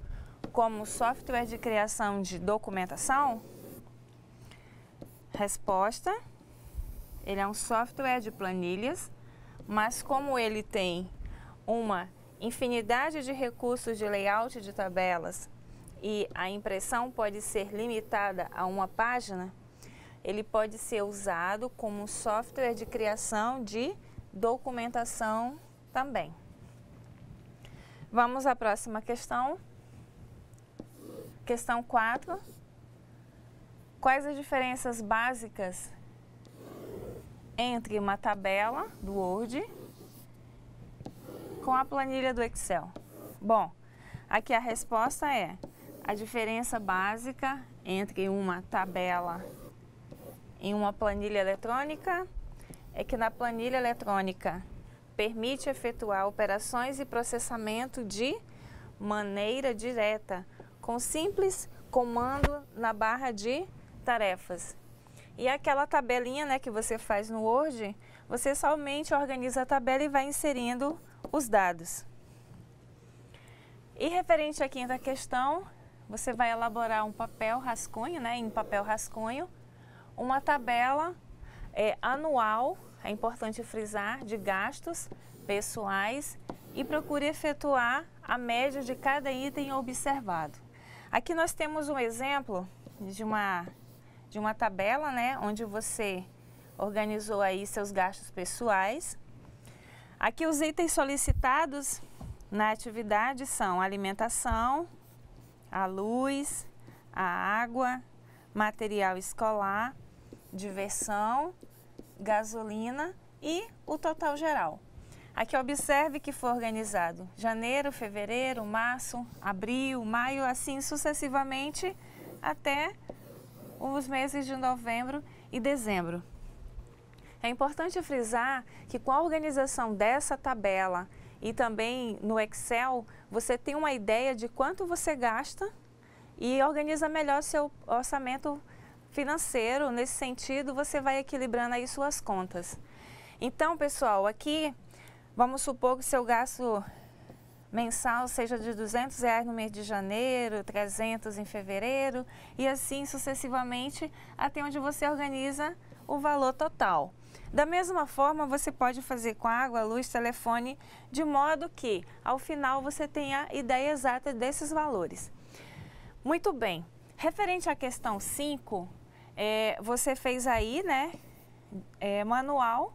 como software de criação de documentação? Resposta: ele é um software de planilhas, mas como ele tem uma infinidade de recursos de layout de tabelas e a impressão pode ser limitada a uma página, ele pode ser usado como software de criação de documentação também. Vamos à próxima questão. Questão 4. Quais as diferenças básicas entre uma tabela do Word com a planilha do Excel? Bom, aqui a resposta é: a diferença básica entre uma tabela e uma planilha eletrônica é que na planilha eletrônica permite efetuar operações e processamento de maneira direta, com simples comando na barra de tarefas. E aquela tabelinha, né, que você faz no Word, você somente organiza a tabela e vai inserindo os dados. E referente à quinta questão, você vai elaborar um papel rascunho, né, em papel rascunho, uma tabela anual, é importante frisar, de gastos pessoais e procure efetuar a média de cada item observado. Aqui nós temos um exemplo de uma tabela, né, onde você organizou aí seus gastos pessoais. Aqui os itens solicitados na atividade são a alimentação, a luz, a água, material escolar, diversão, gasolina e o total geral. Aqui observe que foi organizado janeiro, fevereiro, março, abril, maio, assim sucessivamente até os meses de novembro e dezembro. É importante frisar que com a organização dessa tabela e também no Excel, você tem uma ideia de quanto você gasta e organiza melhor seu orçamento financeiro. Nesse sentido, você vai equilibrando aí suas contas. Então, pessoal, aqui vamos supor que seu gasto mensal seja de R$200 no mês de janeiro, 300 em fevereiro e assim sucessivamente até onde você organiza o valor total. Da mesma forma, você pode fazer com água, luz, telefone, de modo que ao final você tenha a ideia exata desses valores. Muito bem. Referente à questão 5, você fez aí, né, manual.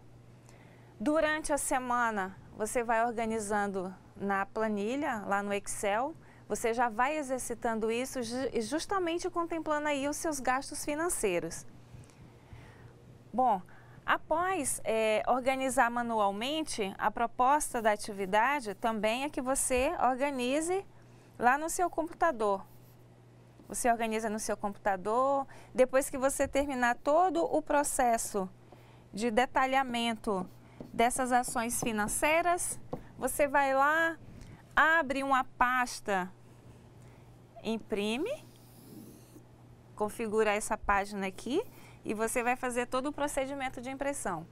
Durante a semana, você vai organizando na planilha, lá no Excel, você já vai exercitando isso justamente contemplando aí os seus gastos financeiros. Bom, após organizar manualmente, a proposta da atividade também é que você organize lá no seu computador. Você organiza no seu computador, depois que você terminar todo o processo de detalhamento dessas ações financeiras, você vai lá, abre uma pasta, imprime, configura essa página aqui e você vai fazer todo o procedimento de impressão.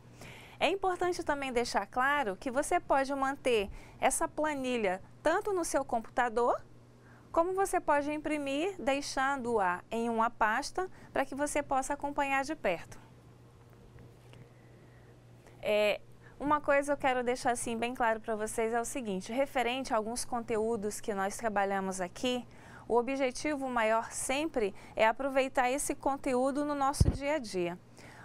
É importante também deixar claro que você pode manter essa planilha tanto no seu computador, como você pode imprimir deixando-a em uma pasta para que você possa acompanhar de perto. Uma coisa eu quero deixar assim bem claro para vocês é o seguinte, referente a alguns conteúdos que nós trabalhamos aqui, o objetivo maior sempre é aproveitar esse conteúdo no nosso dia a dia.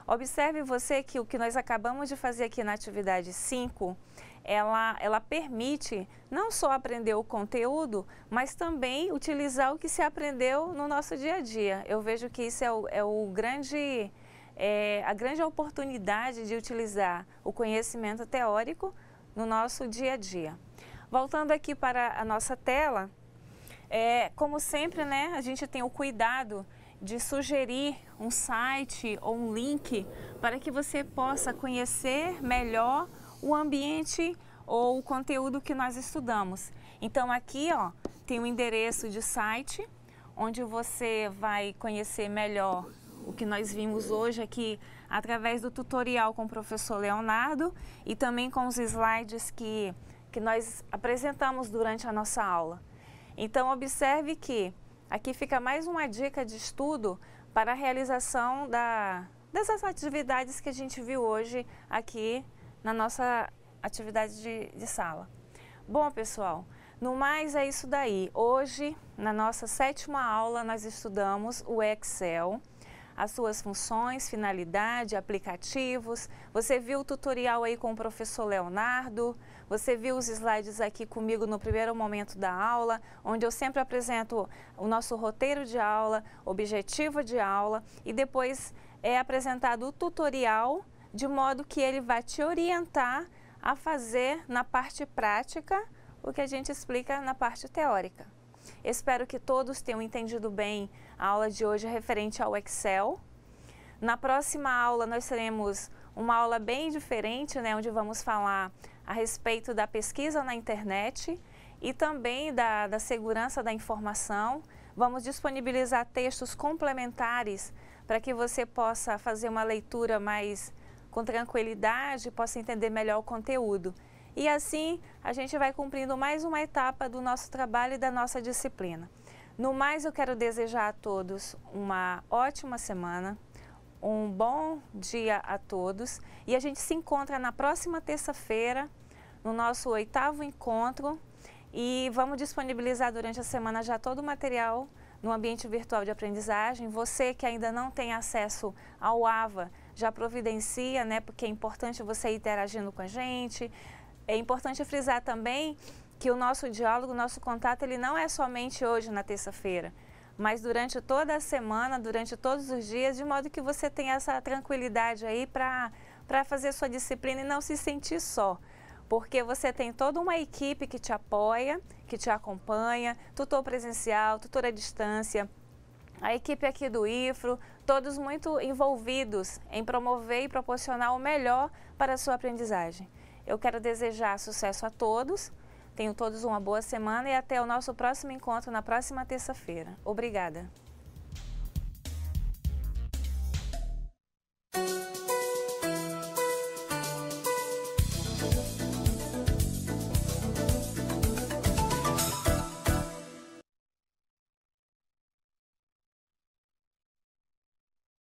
Observe você que o que nós acabamos de fazer aqui na atividade 5, ela permite não só aprender o conteúdo, mas também utilizar o que se aprendeu no nosso dia a dia. Eu vejo que isso a grande oportunidade de utilizar o conhecimento teórico no nosso dia a dia. Voltando aqui para a nossa tela, como sempre, né, a gente tem o cuidado de sugerir um site ou um link para que você possa conhecer melhor o ambiente ou o conteúdo que nós estudamos. Então aqui, ó, tem um endereço de site onde você vai conhecer melhor o que nós vimos hoje aqui através do tutorial com o professor Leonardo e também com os slides que nós apresentamos durante a nossa aula. Então observe que aqui fica mais uma dica de estudo para a realização dessas atividades que a gente viu hoje aqui na nossa atividade de sala. Bom, pessoal, no mais é isso daí. Hoje, na nossa 7ª aula, nós estudamos o Excel, as suas funções, finalidade, aplicativos. Você viu o tutorial aí com o professor Leonardo, você viu os slides aqui comigo no primeiro momento da aula, onde eu sempre apresento o nosso roteiro de aula, objetivo de aula e depois é apresentado o tutorial, de modo que ele vai te orientar a fazer na parte prática o que a gente explica na parte teórica. Espero que todos tenham entendido bem a aula de hoje referente ao Excel. Na próxima aula nós teremos uma aula bem diferente, né, onde vamos falar a respeito da pesquisa na internet e também da segurança da informação. Vamos disponibilizar textos complementares para que você possa fazer uma leitura mais com tranquilidade, possa entender melhor o conteúdo. E assim, a gente vai cumprindo mais uma etapa do nosso trabalho e da nossa disciplina. No mais, eu quero desejar a todos uma ótima semana, um bom dia a todos e a gente se encontra na próxima terça-feira, no nosso 8º encontro, e vamos disponibilizar durante a semana já todo o material no ambiente virtual de aprendizagem. Você que ainda não tem acesso ao AVA, já providencia, né, porque é importante você ir interagindo com a gente. É importante frisar também que o nosso diálogo, o nosso contato, ele não é somente hoje na terça-feira, mas durante toda a semana, durante todos os dias, de modo que você tenha essa tranquilidade aí para fazer sua disciplina e não se sentir só. Porque você tem toda uma equipe que te apoia, que te acompanha, tutor presencial, tutor à distância, a equipe aqui do IFRO, todos muito envolvidos em promover e proporcionar o melhor para a sua aprendizagem. Eu quero desejar sucesso a todos, tenham todos uma boa semana e até o nosso próximo encontro na próxima terça-feira. Obrigada!